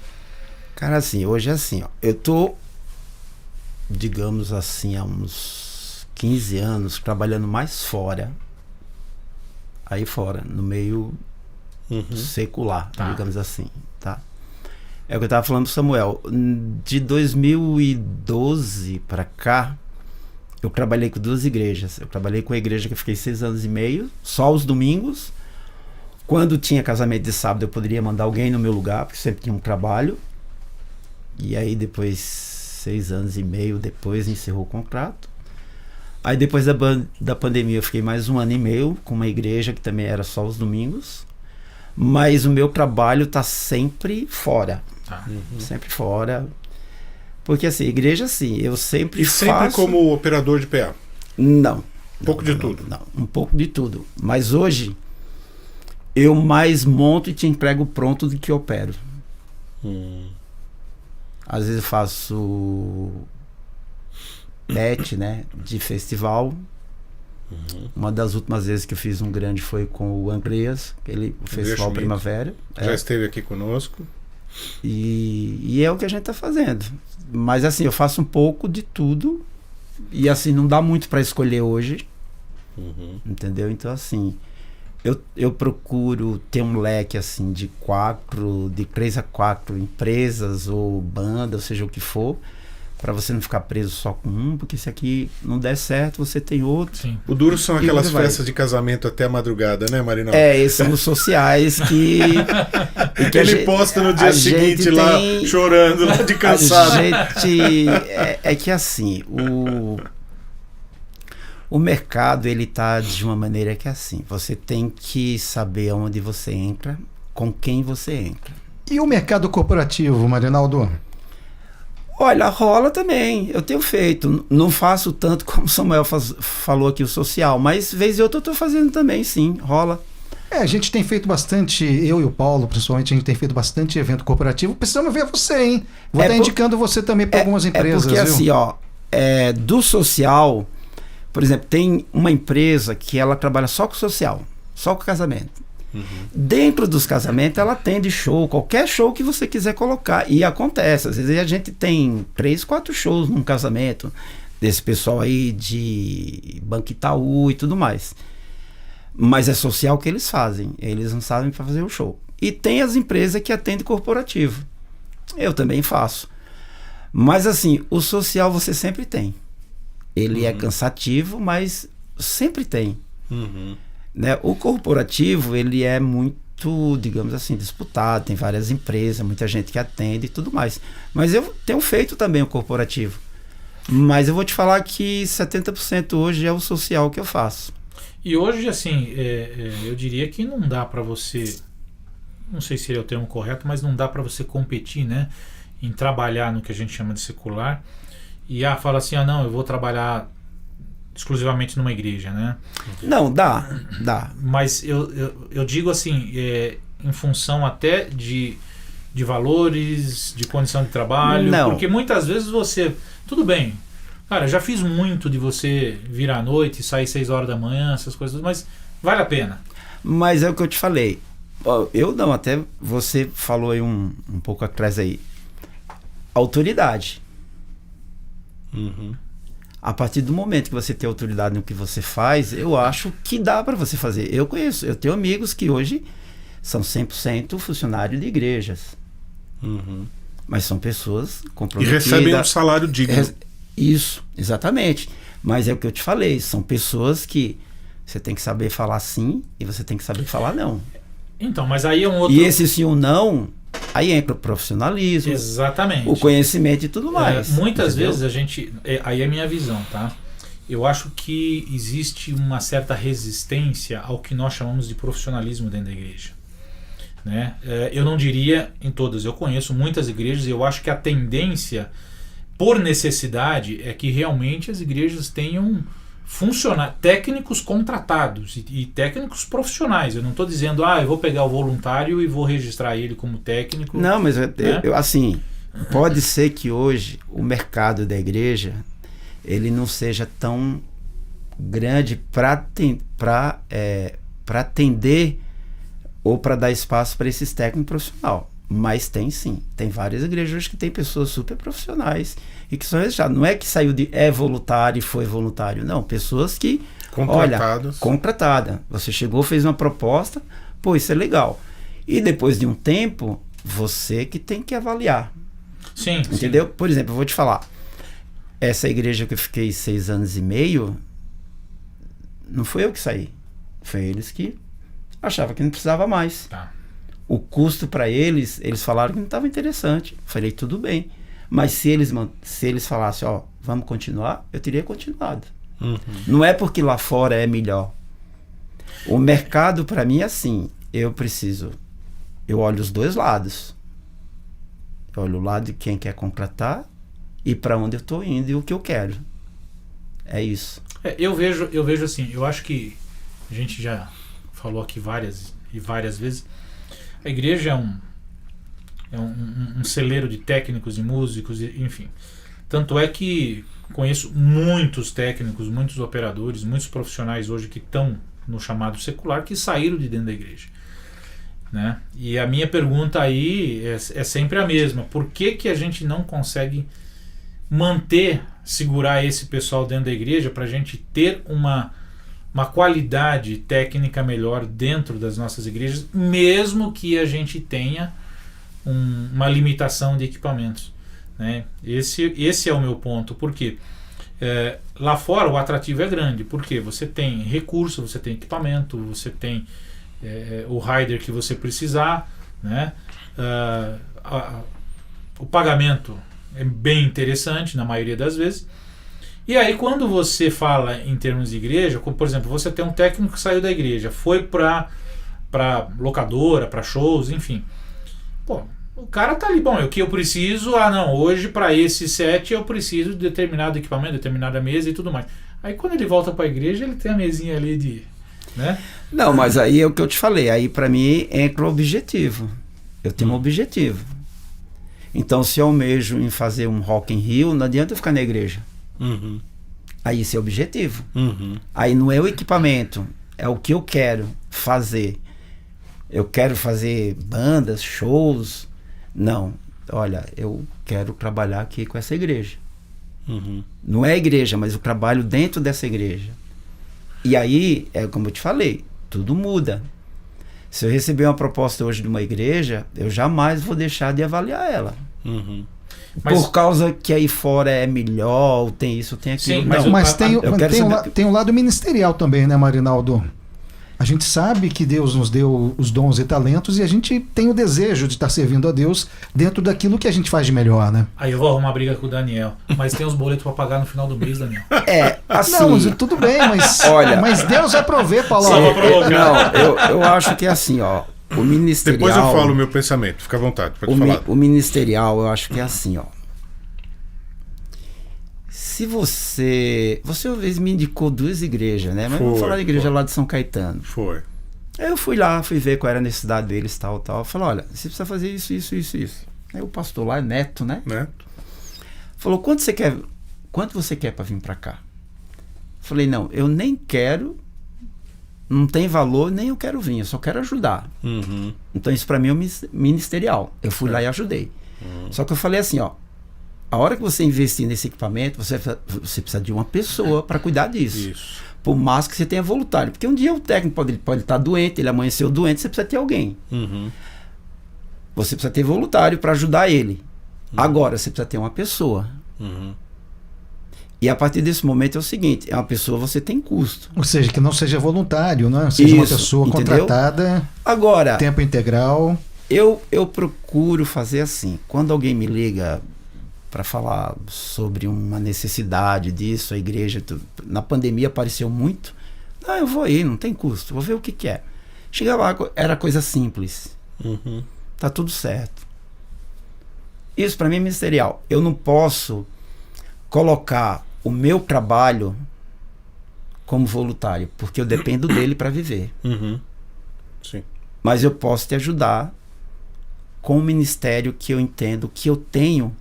Cara, assim, hoje é assim, ó. Eu tô, digamos assim, há uns 15 anos trabalhando mais fora. Aí fora, no meio secular, digamos assim, tá? É o que eu tava falando pro Samuel. De 2012 pra cá, eu trabalhei com 2 igrejas. Eu trabalhei com a igreja que eu fiquei 6 anos e meio, só os domingos. Quando tinha casamento de sábado, eu poderia mandar alguém no meu lugar, porque sempre tinha um trabalho. E aí depois, 6 anos e meio depois, encerrou o contrato. Aí depois da pandemia eu fiquei mais 1 ano e meio com uma igreja que também era só os domingos. Mas o meu trabalho tá sempre fora. Sempre fora. Porque assim, igreja assim, eu sempre faço... E sempre como operador de PA? Não. Um pouco de tudo? Não, um pouco de tudo. Mas hoje, eu mais monto e te entrego pronto do que opero. Às vezes eu faço bet, né, de festival. Uma das últimas vezes que eu fiz um grande foi com o Andreas, o Festival Schmidt. Primavera. Já esteve aqui conosco. E é o que a gente tá fazendo. Mas assim, eu faço um pouco de tudo. E assim, não dá muito para escolher hoje. Entendeu? Então assim, eu procuro ter um leque assim de 3 a 4 empresas ou banda, ou seja o que for, para você não ficar preso só com um, porque se aqui não der certo, você tem outro. Sim. O duro são aquelas vai. festas de casamento até a madrugada, né, Marinaldo? Esses são os sociais que Ele posta no dia seguinte lá, chorando, lá de cansado. É que assim, o mercado, ele tá de uma maneira que é assim, você tem que saber onde você entra, com quem você entra. E o mercado corporativo, Marinaldo? Olha, rola também, eu tenho feito, não faço tanto como o Samuel falou aqui, o social, mas vez e outra eu tô fazendo também, sim, rola. A gente tem feito bastante, eu e o Paulo, principalmente, a gente tem feito bastante evento corporativo. Precisamos ver você, hein? Vou estar indicando você também para algumas empresas. Porque viu? assim, ó, do social, por exemplo, tem uma empresa que ela trabalha só com social, só com casamento. Dentro dos casamentos ela atende show, qualquer show que você quiser colocar, e acontece, às vezes a gente tem 3, 4 shows num casamento desse pessoal aí de Banco Itaú e tudo mais, mas é social que eles fazem, eles não sabem para fazer o show. E tem as empresas que atendem corporativo, eu também faço, mas assim, o social você sempre tem, ele é cansativo, mas sempre tem. Né? O corporativo, ele é muito, digamos assim, disputado, tem várias empresas, muita gente que atende e tudo mais, mas eu tenho feito também o corporativo, mas eu vou te falar que 70% hoje é o social que eu faço. E hoje, assim, eu diria que não dá para você, não sei se é o termo correto, mas não dá para você competir, né, em trabalhar no que a gente chama de secular e fala assim, não, eu vou trabalhar exclusivamente numa igreja, né? Não, dá. Mas eu digo assim, em função até de valores, de condição de trabalho, porque muitas vezes você, tudo bem, cara, já fiz muito de você vir à noite e sair 6 horas da manhã, essas coisas, mas vale a pena. Mas é o que eu te falei, eu não, até você falou aí um pouco atrás aí, autoridade. A partir do momento que você tem autoridade no que você faz, eu acho que dá para você fazer. Eu tenho amigos que hoje são 100% funcionários de igrejas. Mas são pessoas comprometidas. E recebem um salário digno. Isso, exatamente. Mas é o que eu te falei, são pessoas que você tem que saber falar sim e você tem que saber falar não. Então, mas aí é um outro... E esse sim ou não, aí entra o profissionalismo, exatamente, o conhecimento e tudo mais. Muitas vezes a gente... aí é a minha visão, tá? eu acho que existe uma certa resistência ao que nós chamamos de profissionalismo dentro da igreja, né? Eu não diria em todas, eu conheço muitas igrejas e eu acho que a tendência, por necessidade, é que realmente as igrejas tenham técnicos contratados e técnicos profissionais. Eu não estou dizendo, eu vou pegar o voluntário e vou registrar ele como técnico. Não, mas assim, pode ser que hoje o mercado da igreja ele não seja tão grande para atender ou para dar espaço para esses técnicos profissionais. Mas tem sim. Tem várias igrejas hoje que tem pessoas super profissionais e que são registradas. Não é que saiu de voluntário e foi voluntário. Não, pessoas que... Contratadas. Contratada. Você chegou, fez uma proposta, isso é legal. E depois de um tempo, você que tem que avaliar. Sim. Entendeu? Sim. Por exemplo, eu vou te falar. Essa igreja que eu fiquei 6 anos e meio, não foi eu que saí. Foi eles que achavam que não precisava mais. Tá. O custo para eles falaram que não estava interessante. Falei, tudo bem. Mas se eles falassem, vamos continuar, eu teria continuado. Uhum. Não é porque lá fora é melhor. O mercado para mim é assim, eu olho os dois lados. Eu olho o lado de quem quer contratar e para onde eu estou indo e o que eu quero. É isso. Eu vejo assim, eu acho que a gente já falou aqui várias e várias vezes, a igreja é um celeiro de técnicos e músicos, enfim. Tanto é que conheço muitos técnicos, muitos operadores, muitos profissionais hoje que estão no chamado secular, que saíram de dentro da igreja, né? E a minha pergunta aí é sempre a mesma. Por que a gente não consegue segurar esse pessoal dentro da igreja para a gente ter uma qualidade técnica melhor dentro das nossas igrejas, mesmo que a gente tenha uma limitação de equipamentos, né? Esse é o meu ponto. Por quê? Lá fora o atrativo é grande, porque você tem recurso, você tem equipamento, você tem o rider que você precisar, né? O pagamento é bem interessante na maioria das vezes. E aí quando você fala em termos de igreja, como, por exemplo, você tem um técnico que saiu da igreja, foi para locadora, para shows, enfim. O cara tá ali, o que eu preciso? Hoje para esse set eu preciso de determinado equipamento, determinada mesa e tudo mais. Aí quando ele volta para a igreja, ele tem a mesinha ali né? Não, mas aí é o que eu te falei, aí para mim entra o objetivo. Eu tenho um objetivo. Então se eu almejo em fazer um Rock in Rio, não adianta eu ficar na igreja. Uhum. Aí esse é o objetivo. Uhum. Aí não é o equipamento, é o que eu quero fazer. Eu quero fazer bandas, shows. Não, olha, eu quero trabalhar aqui com essa igreja. Uhum. Não é a igreja, mas eu trabalho dentro dessa igreja. E aí, como eu te falei, tudo muda. Se eu receber uma proposta hoje de uma igreja, eu jamais vou deixar de avaliar ela. Uhum. Por causa que aí fora é melhor, tem isso, tem aquilo. Sim, mas tem um lado ministerial também, né, Marinaldo? A gente sabe que Deus nos deu os dons e talentos e a gente tem o desejo de estar servindo a Deus dentro daquilo que a gente faz de melhor, né? Aí eu vou arrumar briga com o Daniel. Mas tem os boletos para pagar no final do mês, Daniel. Assim... Não, tudo bem, mas, mas Deus vai prover, Paulo. Eu acho que é assim, o ministerial... Depois eu falo o meu pensamento, fica à vontade, pode falar. O ministerial, eu acho que é assim, Se você uma vez me indicou 2 igrejas, né? Mas vamos falar da igreja lá de São Caetano. Foi. Aí eu fui lá, fui ver qual era a necessidade deles, tal. Eu falei, olha, você precisa fazer isso. Aí o pastor lá, Neto, né? Neto. Falou, quanto você quer para vir para cá? Falei, não, eu nem quero, não tem valor, nem eu quero vir, eu só quero ajudar. Uhum. Então isso para mim é ministerial. Eu fui lá e ajudei. Só que eu falei assim, a hora que você investir nesse equipamento, você precisa de uma pessoa para cuidar disso. Isso. Por mais que você tenha voluntário. Porque um dia o técnico pode estar doente, ele amanheceu doente, você precisa ter alguém. Uhum. Você precisa ter voluntário para ajudar ele. Agora, você precisa ter uma pessoa. Uhum. E a partir desse momento é o seguinte, é uma pessoa, você tem custo. Ou seja, que não seja voluntário, né? Seja uma pessoa contratada, agora, tempo integral. Eu procuro fazer assim, quando alguém me liga, para falar sobre uma necessidade disso, a igreja, na pandemia apareceu muito. Não, eu vou ir, não tem custo, vou ver o que é. Chega lá, era coisa simples. Tá tudo certo. Isso para mim é ministerial. Eu não posso colocar o meu trabalho como voluntário, porque eu dependo dele para viver. Sim. Mas eu posso te ajudar com o ministério que eu entendo, que eu tenho,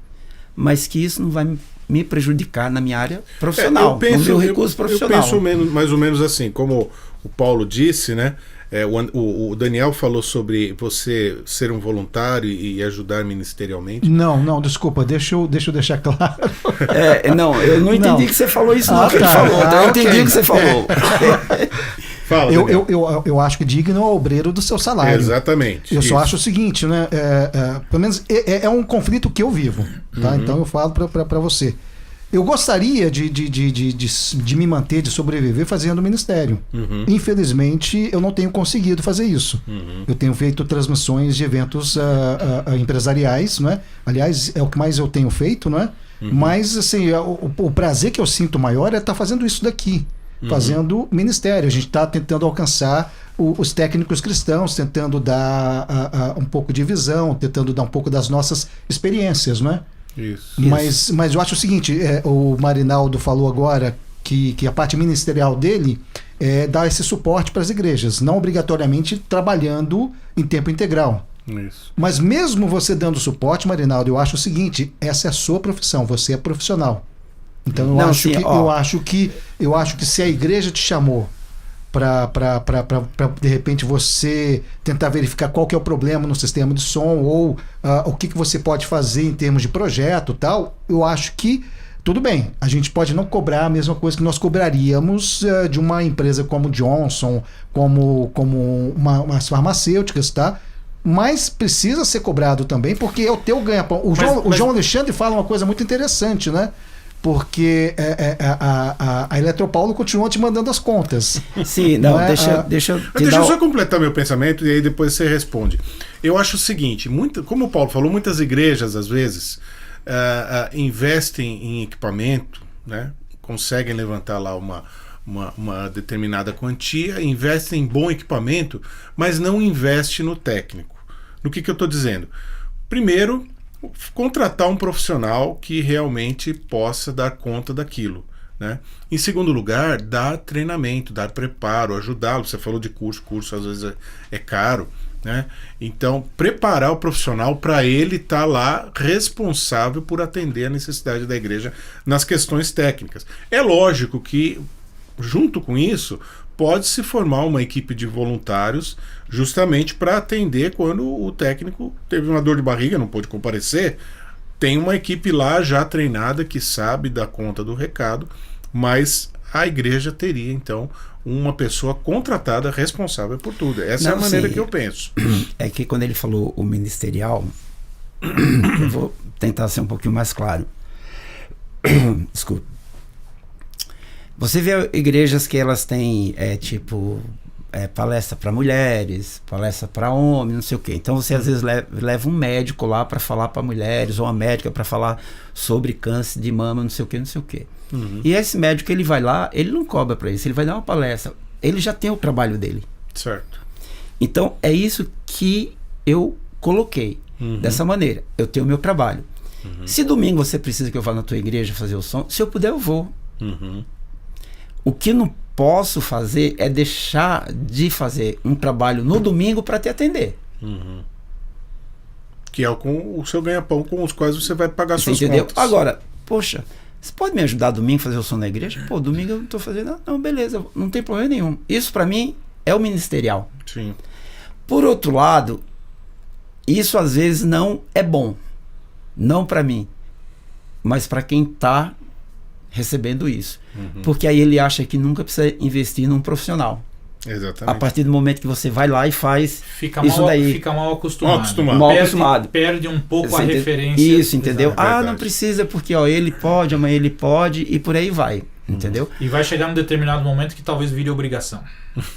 mas que isso não vai me prejudicar na minha área profissional, no meu recurso profissional. Eu penso mais ou menos assim, como o Paulo disse, né? O Daniel falou sobre você ser um voluntário e ajudar ministerialmente. Não, desculpa, deixa eu deixar claro. Não, eu não entendi que você falou isso, não. Que ele falou, eu entendi o que você falou. Fala, eu acho que digno é o obreiro do seu salário. Exatamente. Eu só acho o seguinte, né? Pelo menos é um conflito que eu vivo, tá? Então eu falo para você. Eu gostaria de me manter, de sobreviver fazendo ministério. Infelizmente, eu não tenho conseguido fazer isso. Eu tenho feito transmissões de eventos empresariais, né? Aliás, é o que mais eu tenho feito, né? Mas, assim, o prazer que eu sinto maior é estar fazendo isso daqui. Fazendo ministério. A gente está tentando alcançar os técnicos cristãos, tentando dar um pouco de visão, tentando dar um pouco das nossas experiências, né? Isso. Mas eu acho o seguinte, o Marinaldo falou agora que a parte ministerial dele é dar esse suporte para as igrejas, não obrigatoriamente trabalhando em tempo integral. Isso. Mas mesmo você dando suporte, Marinaldo, eu acho o seguinte, essa é a sua profissão, você é profissional. Então eu acho que se a igreja te chamou para de repente você tentar verificar qual que é o problema no sistema de som ou o que você pode fazer em termos de projeto, tal, eu acho que tudo bem, a gente pode não cobrar a mesma coisa que nós cobraríamos de uma empresa como Johnson, como umas farmacêuticas, tá? Mas precisa ser cobrado também, porque é o teu ganha-pão. O João Alexandre fala uma coisa muito interessante, né? Porque a Eletropaulo continua te mandando as contas. Sim, não, deixa eu só completar meu pensamento e aí depois você responde. Eu acho o seguinte, como o Paulo falou, muitas igrejas às vezes investem em equipamento, né? Conseguem levantar lá uma determinada quantia, investem em bom equipamento, mas não investe no técnico. No que eu estou dizendo? Primeiro, contratar um profissional que realmente possa dar conta daquilo, né? Em segundo lugar, dar treinamento, dar preparo, ajudá-lo. Você falou de curso às vezes é caro, né? Então, preparar o profissional para ele estar lá responsável por atender a necessidade da igreja nas questões técnicas. É lógico que, junto com isso, pode-se formar uma equipe de voluntários justamente para atender quando o técnico teve uma dor de barriga, não pôde comparecer. Tem uma equipe lá já treinada que sabe dar conta do recado, mas a igreja teria então uma pessoa contratada responsável por tudo. Essa é a maneira que eu penso. É que quando ele falou o ministerial, eu vou tentar ser um pouquinho mais claro. Desculpa. Você vê igrejas que elas têm palestra para mulheres, palestra para homens, não sei o quê. Então você às vezes leva um médico lá para falar para mulheres, ou uma médica para falar sobre câncer de mama, não sei o quê, não sei o quê. E esse médico, ele vai lá, ele não cobra para isso, ele vai dar uma palestra, ele já tem o trabalho dele. Certo. Então é isso que eu coloquei dessa maneira. Eu tenho o meu trabalho. Se domingo você precisa que eu vá na tua igreja fazer o som, se eu puder eu vou. O que não posso fazer é deixar de fazer um trabalho no domingo para te atender. Que é com o seu ganha-pão, com os quais você vai pagar suas contas. Agora, poxa, você pode me ajudar domingo a fazer o som na igreja? Pô, domingo eu não estou fazendo nada. Não, beleza, não tem problema nenhum. Isso para mim é o ministerial. Sim. Por outro lado, isso às vezes não é bom. Não para mim, mas para quem está recebendo isso. Porque aí ele acha que nunca precisa investir num profissional. Exatamente. A partir do momento que você vai lá e faz fica mal acostumado. Perde um pouco a referência. Isso, entendeu? Não precisa porque ele pode, amanhã ele pode e por aí vai, entendeu? E vai chegar num determinado momento que talvez vire obrigação.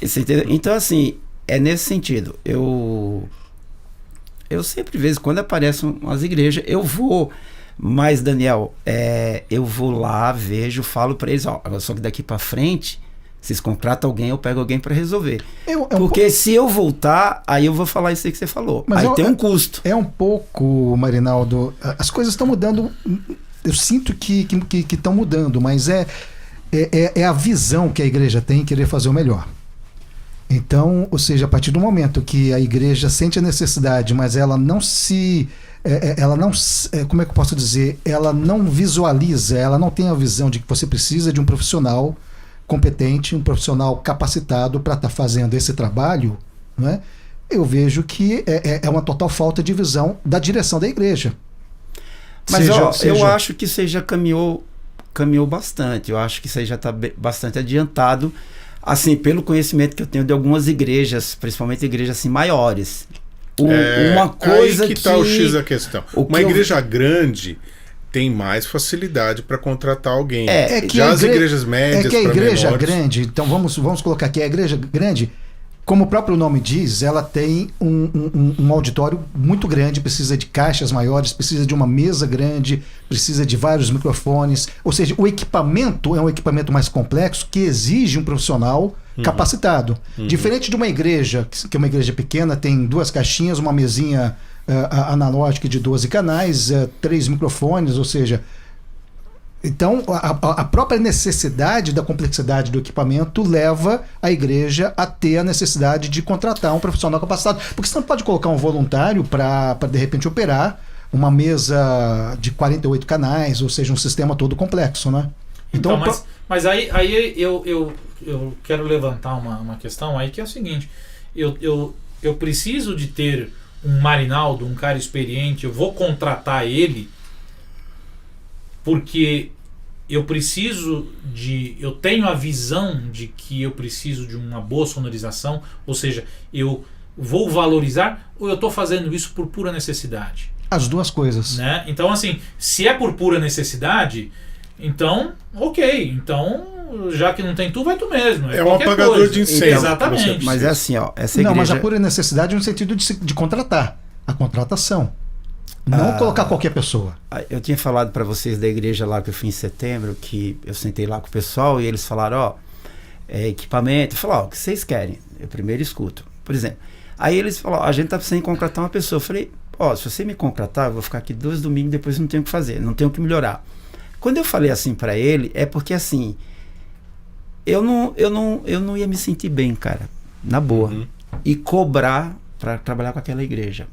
Isso, entendeu? Então assim, é nesse sentido. Eu sempre vejo, quando aparecem as igrejas, eu vou Mas, Daniel, eu vou lá, vejo, falo para eles, só que daqui para frente, vocês contratam alguém, eu pego alguém para resolver. Porque se eu voltar, aí eu vou falar isso aí que você falou. Mas aí tem um custo. É um pouco, Marinaldo, as coisas estão mudando, eu sinto que estão mudando, mas é a visão que a igreja tem em querer fazer o melhor. Então, ou seja, a partir do momento que a igreja sente a necessidade, mas ela não como é que eu posso dizer? Ela não visualiza, ela não tem a visão de que você precisa de um profissional competente, um profissional capacitado para estar fazendo esse trabalho, né? Eu vejo que é uma total falta de visão da direção da igreja. Mas eu acho que você já caminhou bastante, eu acho que você já está bastante adiantado, assim, pelo conhecimento que eu tenho de algumas igrejas, principalmente igrejas assim, maiores. Uma coisa aí que está o X da questão. Uma igreja grande tem mais facilidade para contratar alguém. Já as igrejas médias, que a igreja menores... grande, então vamos colocar aqui, a igreja grande, como o próprio nome diz, ela tem um auditório muito grande, precisa de caixas maiores, precisa de uma mesa grande, precisa de vários microfones, ou seja, o equipamento é um equipamento mais complexo que exige um profissional capacitado. Diferente de uma igreja, que é uma igreja pequena, tem 2 caixinhas, uma mesinha analógica de 12 canais, 3 microfones, ou seja... Então, a própria necessidade da complexidade do equipamento leva a igreja a ter a necessidade de contratar um profissional capacitado. Porque você não pode colocar um voluntário para de repente, operar uma mesa de 48 canais, ou seja, um sistema todo complexo, né? Então, mas aí eu quero levantar uma questão aí que é o seguinte: eu preciso de ter um Marinaldo, um cara experiente, eu vou contratar ele porque eu tenho a visão de que eu preciso de uma boa sonorização, ou seja, eu vou valorizar, ou eu estou fazendo isso por pura necessidade? As duas coisas. Né? Então, assim, se é por pura necessidade, então, ok, então, já que não tem tu, vai tu mesmo. É um apagador de incêndio. Então, exatamente. Mas é assim, essa igreja... Não, mas a pura necessidade no sentido de contratar. A contratação. Não colocar qualquer pessoa. Eu tinha falado para vocês da igreja lá que eu fui em setembro, que eu sentei lá com o pessoal e eles falaram, equipamento. Eu falei, o que vocês querem? Eu primeiro escuto. Por exemplo, aí eles falaram, a gente tá precisando contratar uma pessoa. Eu falei, se você me contratar, eu vou ficar aqui 2 domingos, depois não tenho o que fazer, não tenho o que melhorar. Quando eu falei assim para ele, é porque assim, eu não ia me sentir bem, cara, na boa, e cobrar para trabalhar com aquela igreja.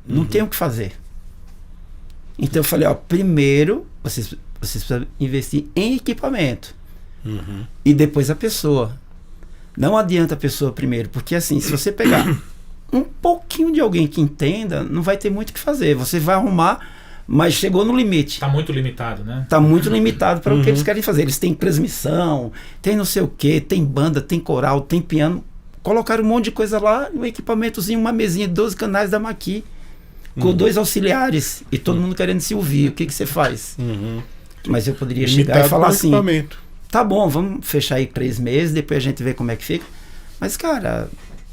Não tenho o que fazer. Então eu falei, primeiro vocês precisam investir em equipamento e depois a pessoa. Não adianta a pessoa primeiro, porque assim, se você pegar um pouquinho de alguém que entenda, não vai ter muito o que fazer. Você vai arrumar, mas chegou no limite. Tá muito limitado, né? Tá muito limitado para o que eles querem fazer. Eles têm transmissão, tem não sei o que, tem banda, tem coral, tem piano. Colocaram um monte de coisa lá, um equipamentozinho, uma mesinha de 12 canais da Maqui, com 2 auxiliares, e todo mundo querendo se ouvir. O que você faz? Mas eu poderia chegar e falar assim, tá bom, vamos fechar aí 3 meses, depois a gente vê como é que fica. Mas, cara,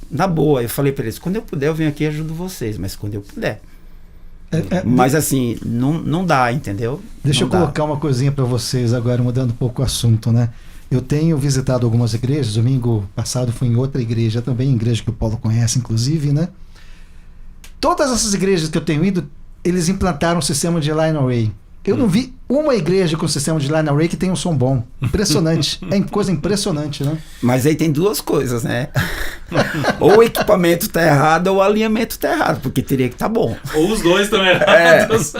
na boa, eu falei para eles, quando eu puder eu venho aqui e ajudo vocês, mas quando eu puder. Mas assim, não dá, entendeu? Deixa eu colocar uma coisinha para vocês agora, mudando um pouco o assunto, né? Eu tenho visitado algumas igrejas, domingo passado fui em outra igreja também, igreja que o Paulo conhece inclusive, né? Todas essas igrejas que eu tenho ido, eles implantaram um sistema de line array. Eu não vi uma igreja com sistema de line array que tem um som bom. Impressionante. É coisa impressionante, né? Mas aí tem 2 coisas, né? Ou o equipamento tá errado ou o alinhamento tá errado, porque teria que tá bom. Ou os 2 estão errados.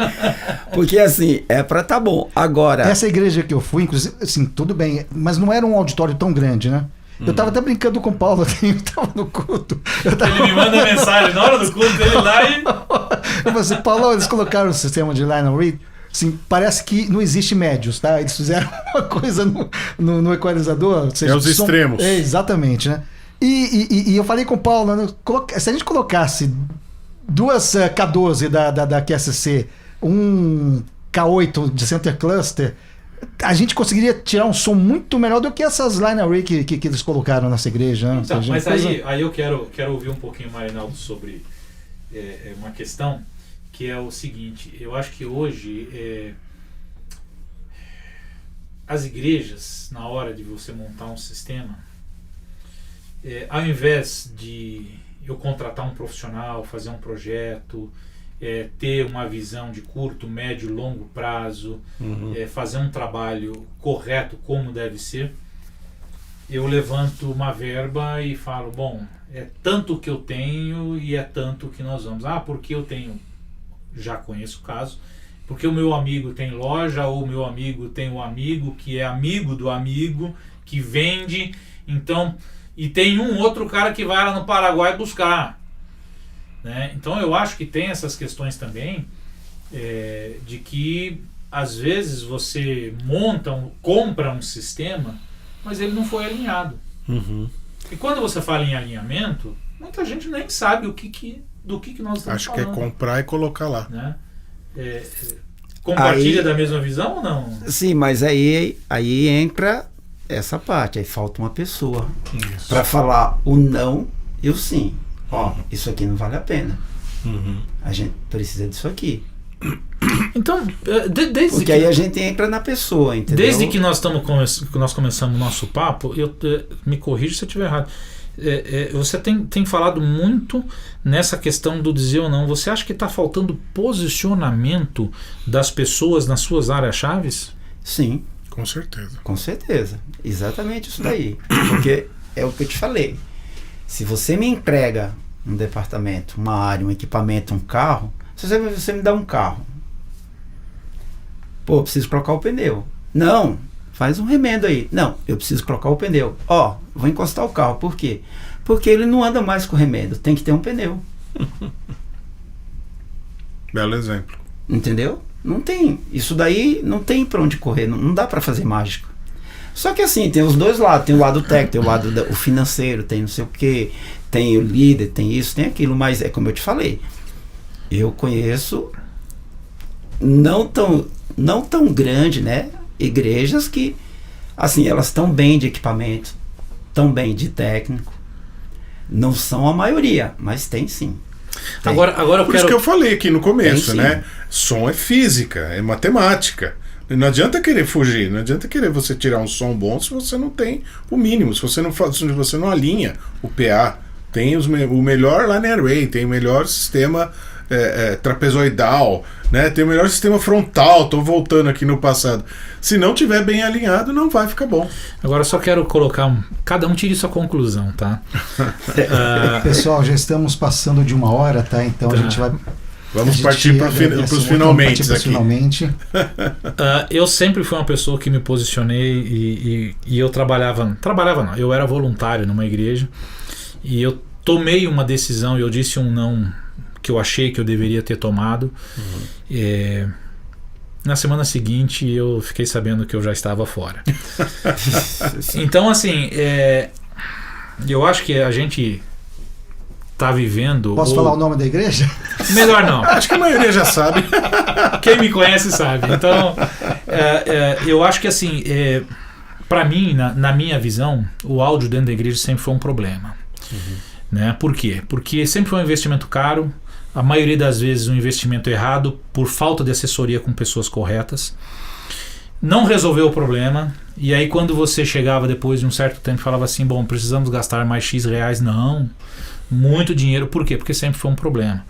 Porque assim, é pra tá bom. Agora... Essa igreja que eu fui, inclusive, assim, tudo bem, mas não era um auditório tão grande, né? Eu tava até brincando com o Paulo, eu tava no culto. Ele me manda mensagem na hora do culto, ele lá e... Eu falei assim, Paulo, eles colocaram o sistema de line array, assim, parece que não existe médios, tá? Eles fizeram uma coisa no equalizador. Ou seja, os extremos. Exatamente, né? E eu falei com o Paulo, né? Se a gente colocasse 2 K12 da QSC, um K8 de Center Cluster, a gente conseguiria tirar um som muito melhor do que essas line array que eles colocaram nessa igreja. Né? Então, mas aí eu quero ouvir um pouquinho, Marinaldo, sobre uma questão que é o seguinte, eu acho que hoje as igrejas, na hora de você montar um sistema, ao invés de eu contratar um profissional, fazer um projeto, ter uma visão de curto, médio e longo prazo, fazer um trabalho correto como deve ser, eu levanto uma verba e falo, bom, é tanto que eu tenho e é tanto que nós vamos. Porque eu tenho, já conheço o caso, porque o meu amigo tem loja, ou o meu amigo tem um amigo que é amigo do amigo, que vende, então, e tem um outro cara que vai lá no Paraguai buscar, né? Então eu acho que tem essas questões também, de que às vezes você compra um sistema, mas ele não foi alinhado. E quando você fala em alinhamento, muita gente nem sabe do que nós estamos falando. Acho que é comprar e colocar lá. Né? Compartilha da mesma visão ou não? Sim, mas aí entra essa parte, aí falta uma pessoa para falar o não e o sim. Isso aqui não vale a pena. A gente precisa disso aqui. Então, porque aí a gente entra na pessoa, entendeu? Desde que nós começamos o nosso papo, me corrija se eu estiver errado. Você tem falado muito nessa questão do dizer ou não. Você acha que está faltando posicionamento das pessoas nas suas áreas chaves? Sim. Com certeza. Com certeza. Exatamente isso daí. Porque é o que eu te falei. Se você me entrega um departamento, uma área, um equipamento, um carro, se você me dá um carro, eu preciso trocar o pneu. Não, faz um remendo aí. Não, eu preciso trocar o pneu. Vou encostar o carro. Por quê? Porque ele não anda mais com remendo. Tem que ter um pneu. Belo exemplo. Entendeu? Não tem. Isso daí não tem pra onde correr. Não dá pra fazer mágica. Só que assim, tem os dois lados. Tem o lado técnico, tem o lado o financeiro, tem não sei o que, tem o líder, tem isso, tem aquilo. Mas é como eu te falei. Eu conheço não tão grande, né? Igrejas que, assim, elas estão bem de equipamento, estão bem de técnico. Não são a maioria, mas tem sim. Tem. Agora eu Por quero... isso que eu falei aqui no começo, Tem, né? Som é física, é matemática. Não adianta querer fugir, não adianta querer você tirar um som bom se você não tem o mínimo, se você não alinha o PA. Tem o melhor line array, tem o melhor sistema trapezoidal, né? Tem o melhor sistema frontal. Tô voltando aqui no passado. Se não tiver bem alinhado, não vai ficar bom. Agora eu só quero colocar cada um tire sua conclusão, tá? Pessoal, já estamos passando de 1 hora, tá? Então a gente vai... Vamos partir para os finalmente aqui. Finalmente. Eu sempre fui uma pessoa que me posicionei e eu eu era voluntário numa igreja e eu tomei uma decisão e eu disse um não que eu achei que eu deveria ter tomado. Na semana seguinte eu fiquei sabendo que eu já estava fora. Então assim, eu acho que a gente tá vivendo... Posso falar o nome da igreja? Melhor não. Acho que a maioria já sabe. Quem me conhece sabe. Então, eu acho que assim, para mim, na minha visão, o áudio dentro da igreja sempre foi um problema. Né? Por quê? Porque sempre foi um investimento caro, a maioria das vezes um investimento errado por falta de assessoria com pessoas corretas. Não resolveu o problema, e aí quando você chegava depois de um certo tempo e falava assim, bom, precisamos gastar mais X reais, não, muito dinheiro, por quê? Porque sempre foi um problema.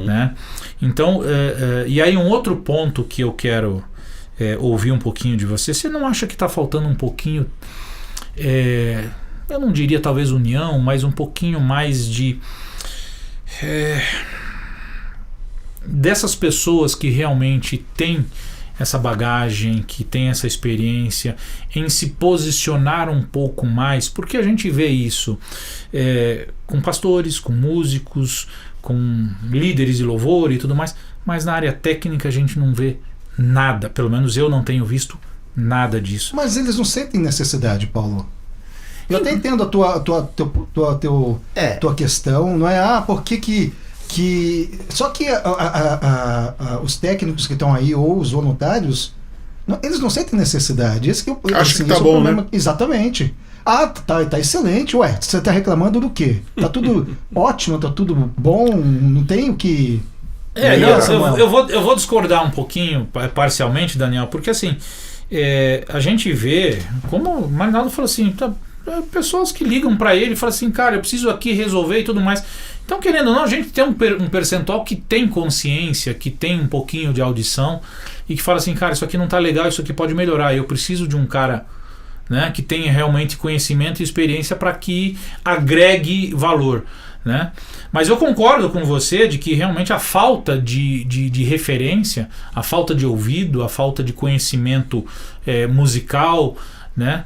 Né? Então, e aí um outro ponto que eu quero ouvir um pouquinho de você não acha que está faltando um pouquinho, eu não diria talvez união, mas um pouquinho mais de dessas pessoas que realmente têm essa bagagem, que tem essa experiência em se posicionar um pouco mais, porque a gente vê isso com pastores, com músicos, com líderes de louvor e tudo mais, mas na área técnica a gente não vê nada, pelo menos eu não tenho visto nada disso. Mas eles não sentem necessidade, Paulo. Eu até entendo a tua questão, não é? Por que só que os técnicos que estão aí ou os voluntários, eles não sentem necessidade. Esse que eu acho que tá bom, né? Exatamente. Tá excelente. Ué, você tá reclamando do quê? Tá tudo ótimo, tá tudo bom, não tem o que... Eu vou discordar um pouquinho, parcialmente, Daniel, porque assim, a gente vê, como o Marinaldo falou assim, pessoas que ligam para ele e falam assim, cara, eu preciso aqui resolver e tudo mais. Então, querendo ou não, a gente tem um percentual que tem consciência, que tem um pouquinho de audição e que fala assim, cara, isso aqui não tá legal, isso aqui pode melhorar, eu preciso de um cara, né, que tenha realmente conhecimento e experiência para que agregue valor, né? Mas eu concordo com você de que realmente a falta de referência, a falta de ouvido, a falta de conhecimento musical, né,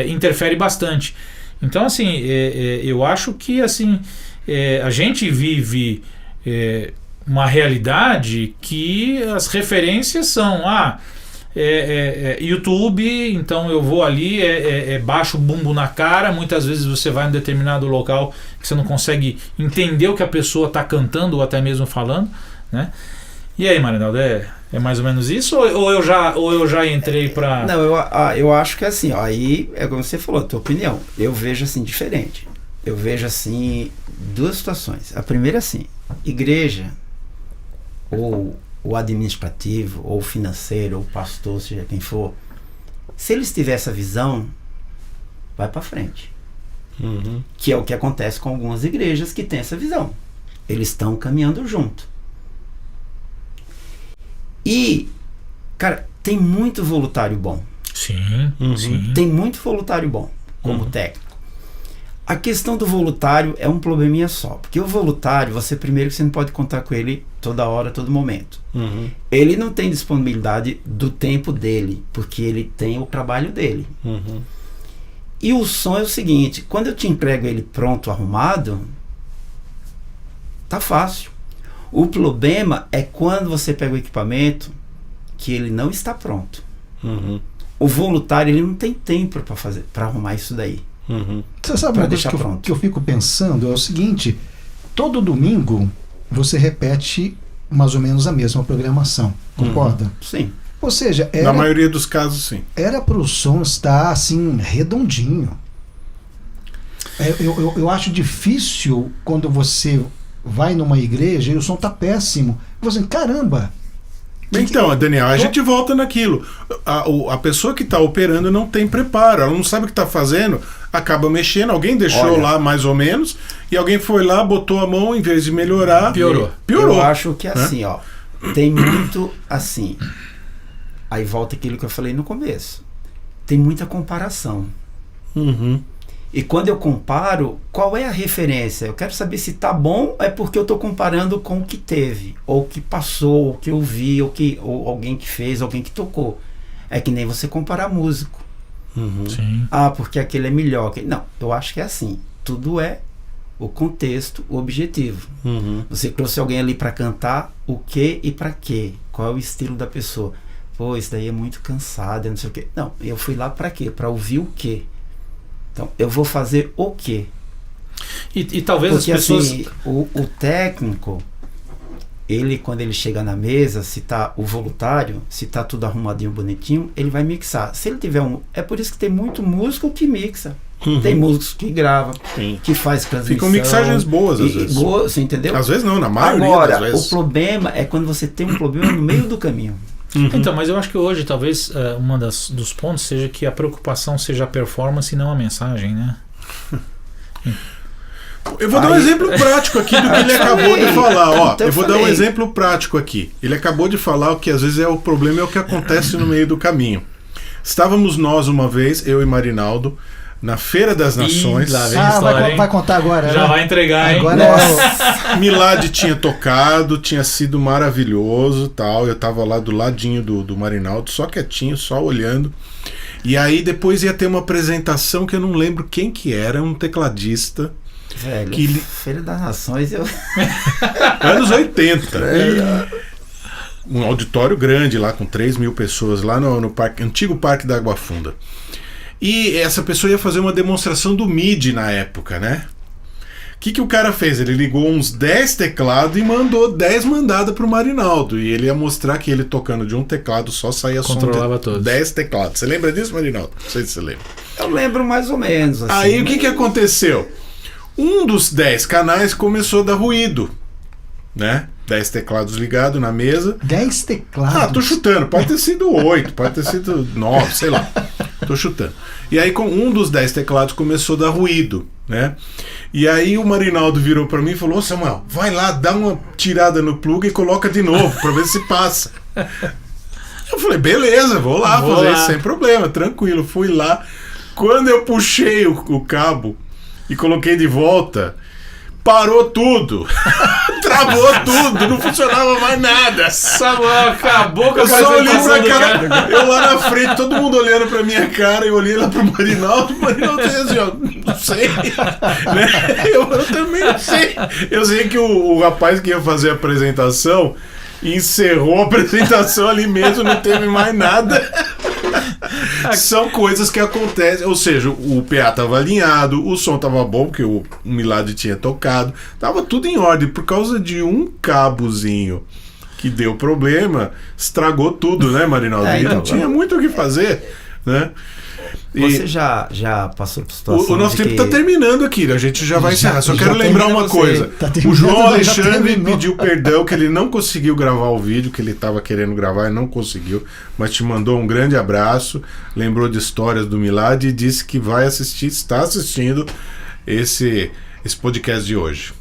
interfere bastante. Então, assim, eu acho que assim, a gente vive uma realidade que as referências são YouTube, então eu vou ali, baixo o bumbo na cara, muitas vezes você vai em um determinado local que você não consegue entender o que a pessoa está cantando ou até mesmo falando, né? E aí, Marinaldo, é mais ou menos isso ou eu já entrei para... Não, eu acho que assim, aí é como você falou, a tua opinião, eu vejo assim diferente. Eu vejo assim duas situações. A primeira assim, igreja ou o administrativo, ou o financeiro, ou o pastor, seja quem for, se eles tiverem essa visão, vai para frente. Que é o que acontece com algumas igrejas que têm essa visão. Eles estão caminhando junto. E, cara, tem muito voluntário bom. Sim, sim. Tem muito voluntário bom, como técnico. A questão do voluntário é um probleminha só, porque o voluntário, você não pode contar com ele toda hora, todo momento. Ele não tem disponibilidade do tempo dele, porque ele tem o trabalho dele. E o som é o seguinte, quando eu te entrego ele pronto, arrumado, tá fácil. O problema é quando você pega o equipamento que ele não está pronto. O voluntário, ele não tem tempo para arrumar isso daí. Você sabe uma coisa que eu fico pensando? É o seguinte, todo domingo você repete mais ou menos a mesma programação, concorda? Sim. Ou seja, na maioria dos casos, sim. Era para o som estar assim, redondinho. Eu acho difícil quando você vai numa igreja e o som tá péssimo. Você, caramba! Então, Daniel, a gente volta naquilo. A pessoa que está operando não tem preparo, ela não sabe o que está fazendo, acaba mexendo, alguém deixou lá mais ou menos, e alguém foi lá, botou a mão, em vez de melhorar, piorou. Eu acho que assim, ó, tem muito assim. Aí volta aquilo que eu falei no começo. Tem muita comparação. E quando eu comparo, qual é a referência? Eu quero saber se tá bom, é porque eu tô comparando com o que teve, ou o que passou, ou o que eu vi, ou alguém que fez, alguém que tocou. É que nem você comparar músico. Sim. Porque aquele é melhor. Não, eu acho que é assim. Tudo é o contexto, o objetivo. Você trouxe alguém ali para cantar o que e para quê? Qual é o estilo da pessoa? Pô, isso daí é muito cansado, não sei o quê. Não, eu fui lá para quê? Para ouvir o quê? Então, eu vou fazer o quê? E talvez porque, as pessoas... assim, o técnico, ele, quando ele chega na mesa, se tá o voluntário, se tá tudo arrumadinho, bonitinho, ele vai mixar. Se ele tiver é por isso que tem muito músico que mixa. Tem músicos que grava, que faz transmissão. Ficam mixagens boas, às vezes. Você entendeu? Às vezes não, na maioria Agora, das vezes. o problema é quando você tem um problema no meio do caminho. Então, mas eu acho que hoje talvez uma dos pontos seja que a preocupação seja a performance e não a mensagem, né? Eu vou dar um exemplo prático aqui do que ele acabou de falar. Ó, Então eu vou dar um exemplo prático aqui. Ele acabou de falar o que às vezes é o problema, é o que acontece no meio do caminho. Estávamos nós uma vez, eu e Marinaldo, na Feira das Nações. Lá vem a história, vai contar agora. Já né? vai entregar, hein? Agora Milad tinha tocado, tinha sido maravilhoso, tal. Eu tava lá do ladinho do Marinaldo, só quietinho, só olhando. E aí depois ia ter uma apresentação que eu não lembro quem que era, um tecladista. Velho, Feira das Nações, Anos 80. Um auditório grande lá, com 3 mil pessoas, lá no antigo Parque da Água Funda. E essa pessoa ia fazer uma demonstração do MIDI na época, né? O que o cara fez? Ele ligou uns 10 teclados e mandou 10 mandadas pro Marinaldo. E ele ia mostrar que ele tocando de um teclado só saía som de 10 teclados. Você lembra disso, Marinaldo? Não sei se você lembra. Eu lembro mais ou menos. Assim, aí o que aconteceu? Um dos 10 canais começou a dar ruído, né? 10 teclados ligados na mesa. 10 teclados? Ah, tô chutando. Pode ter sido 8, pode ter sido 9, sei lá. Tô chutando. E aí com um dos 10 teclados começou a dar ruído, né? E aí o Marinaldo virou pra mim e falou: ô Samuel, vai lá, dá uma tirada no plug e coloca de novo pra ver se passa. Eu falei, beleza, vou lá fazer isso sem problema, tranquilo. Fui lá. Quando eu puxei o cabo e coloquei de volta, parou tudo. Travou tudo, não funcionava mais nada. Samuel acabou com a Eu só olhei apresentação pra do cara, cara. eu lá na frente, todo mundo olhando pra minha cara, eu olhei lá pro Marinaldo, o Marinaldo dizia assim, ó, não sei. Né? Eu também não sei. Eu sei que o rapaz que ia fazer a apresentação encerrou a apresentação ali mesmo, não teve mais nada. São coisas que acontecem, ou seja, o PA tava alinhado, o som tava bom, porque o Milad tinha tocado, tava tudo em ordem. Por causa de um cabozinho que deu problema, estragou tudo, né, Marinaldo? E não tinha muito o que fazer, né? Você já passou por situação O nosso de tempo que... está terminando aqui, a gente já vai encerrar. Só já quero lembrar uma coisa. Tá O terminando, João já Alexandre terminou. pediu perdão que ele não conseguiu gravar o vídeo que ele estava querendo gravar e não conseguiu, mas te mandou um grande abraço, lembrou de histórias do Milad e disse que vai assistir, está assistindo esse podcast de hoje.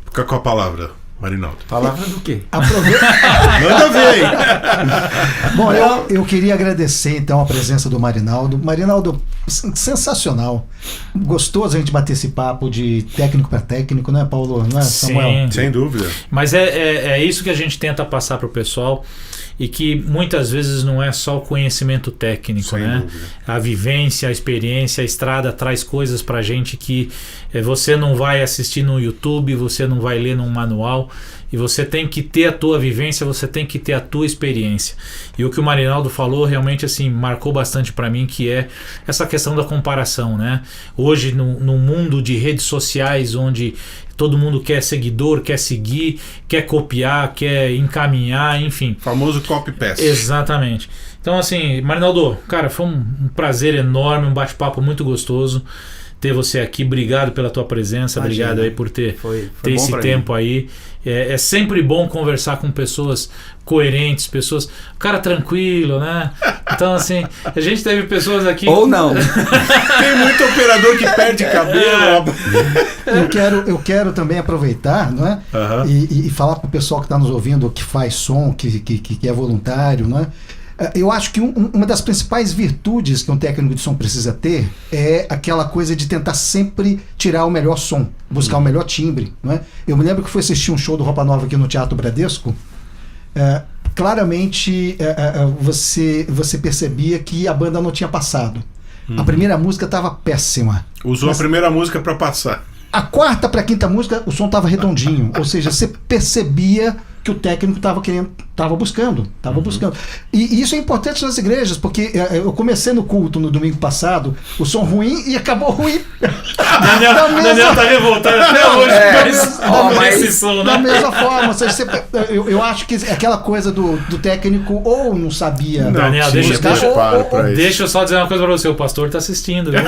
Fica com a palavra, Marinaldo. Palavra do quê? Manda ver aí. Bom, eu queria agradecer então a presença do Marinaldo. Marinaldo, sensacional. Gostoso a gente bater esse papo de técnico para técnico, né, Paulo? Não é, Samuel? Sim. Sem dúvida. Mas é isso que a gente tenta passar pro pessoal, e que muitas vezes não é só o conhecimento técnico, Sem né? dúvida. A vivência, a experiência, a estrada traz coisas pra gente que você não vai assistir no YouTube, você não vai ler num manual, e você tem que ter a tua vivência, você tem que ter a tua experiência. E o que o Marinaldo falou realmente assim marcou bastante pra mim, que é essa questão da comparação, né? Hoje no mundo de redes sociais, onde todo mundo quer seguidor, quer seguir, quer copiar, quer encaminhar, enfim. Famoso copy-paste. Exatamente. Então assim, Marinaldo, cara, foi um prazer enorme, um bate-papo muito gostoso ter você aqui. Obrigado pela tua presença. Imagina. Obrigado aí por ter Foi ter bom esse pra tempo aí. É sempre bom conversar com pessoas coerentes, pessoas, cara tranquilo, né? Então assim, a gente teve pessoas aqui. Ou não. Tem muito operador que perde cabelo. Eu quero também aproveitar, não é? Aham. E falar para o pessoal que está nos ouvindo, que faz som, que é voluntário, não é? Eu acho que uma das principais virtudes que um técnico de som precisa ter é aquela coisa de tentar sempre tirar o melhor som, buscar o melhor timbre, não é? Eu me lembro que fui assistir um show do Roupa Nova aqui no Teatro Bradesco. Claramente você percebia que a banda não tinha passado. A primeira música estava péssima. Usou a primeira música para passar. A quarta para a quinta música o som estava redondinho, ou seja, você percebia que o técnico estava buscando. E isso é importante nas igrejas, porque eu comecei no culto no domingo passado, o som ruim e acabou ruim. Daniel tá revoltado até hoje com esse som, Da né? mesma forma, ou seja, eu acho que aquela coisa do técnico ou não sabia. Não, Daniel, tinha deixa preparo pra isso. Deixa eu só dizer uma coisa pra você, o pastor tá assistindo, viu?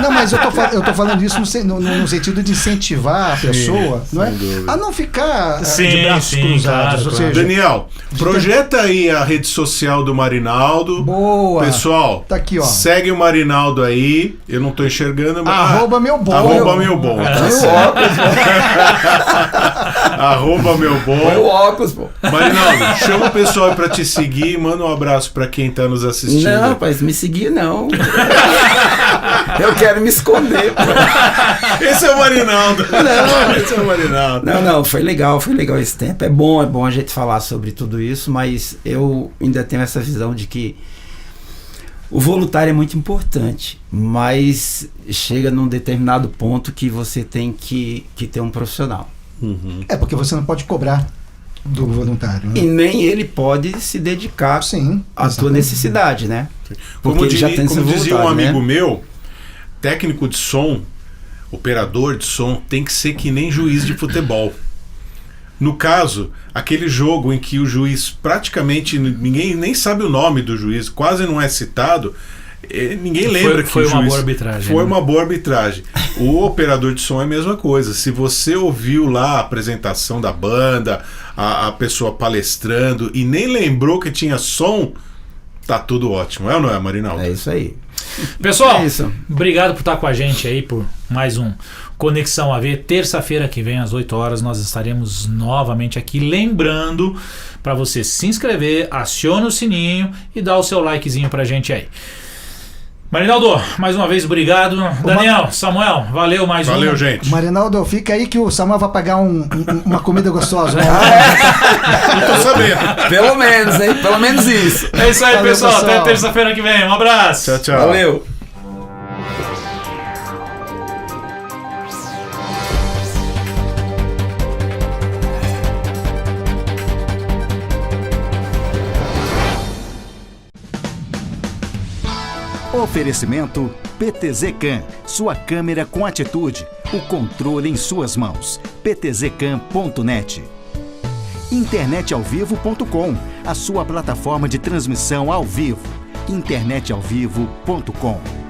Não, mas eu tô falando isso no sentido de incentivar a pessoa, não é? dúvida. A não ficar de Sim, braços sim, cruzados. claro, Ou seja, Daniel, projeta aí a rede social do Marinaldo. boa. Pessoal, Tá aqui, ó. segue o Marinaldo aí. Eu não tô enxergando, mas. Arroba meu bom. Arroba meu bom. É, Tá põe o certo. óculos, Arroba meu põe o bom. óculos, pô. Marinaldo, chama o pessoal aí pra te seguir e manda um abraço pra quem tá nos assistindo. Não, rapaz, me seguir não. Eu quero me esconder, pô. Esse é o Marinaldo. Não, esse é o Marinaldo. Não, foi legal esse tempo. É bom a gente falar sobre tudo isso, mas eu ainda tenho essa visão de que o voluntário é muito importante, mas chega num determinado ponto que você tem que ter um profissional. É porque você não pode cobrar do voluntário. Né? E nem ele pode se dedicar Sim. à tua exatamente. necessidade, né? Como, Porque ele já tem como esse dizia um voluntário, amigo né? meu, técnico de som, operador de som, tem que ser que nem juiz de futebol. No caso, aquele jogo em que o juiz praticamente ninguém nem sabe o nome do juiz, quase não é citado, Ninguém lembra que foi o uma juiz... boa arbitragem. Foi né? uma boa arbitragem. O operador de som é a mesma coisa. Se você ouviu lá a apresentação da banda, a pessoa palestrando e nem lembrou que tinha som, tá tudo ótimo. É ou não é, Marinaldo? É isso aí. Pessoal, É isso. obrigado por estar com a gente aí por mais um Conexão AV. Terça-feira que vem, às 8 horas, nós estaremos novamente aqui. Lembrando para você se inscrever, acione o sininho e dá o seu likezinho pra gente aí. Marinaldo, mais uma vez, obrigado. Daniel, Samuel, valeu mais um. Valeu, gente. Marinaldo, fica aí que o Samuel vai pagar uma comida gostosa. Não tô sabendo. Pelo menos, hein? Pelo menos isso. É isso aí, Valeu, pessoal. pessoal. Até terça-feira que vem. Um abraço. Tchau, tchau. Valeu. Oferecimento PTZ-CAM, sua câmera com atitude, o controle em suas mãos. ptzcam.net. Internetalvivo.com, a sua plataforma de transmissão ao vivo. internetalvivo.com.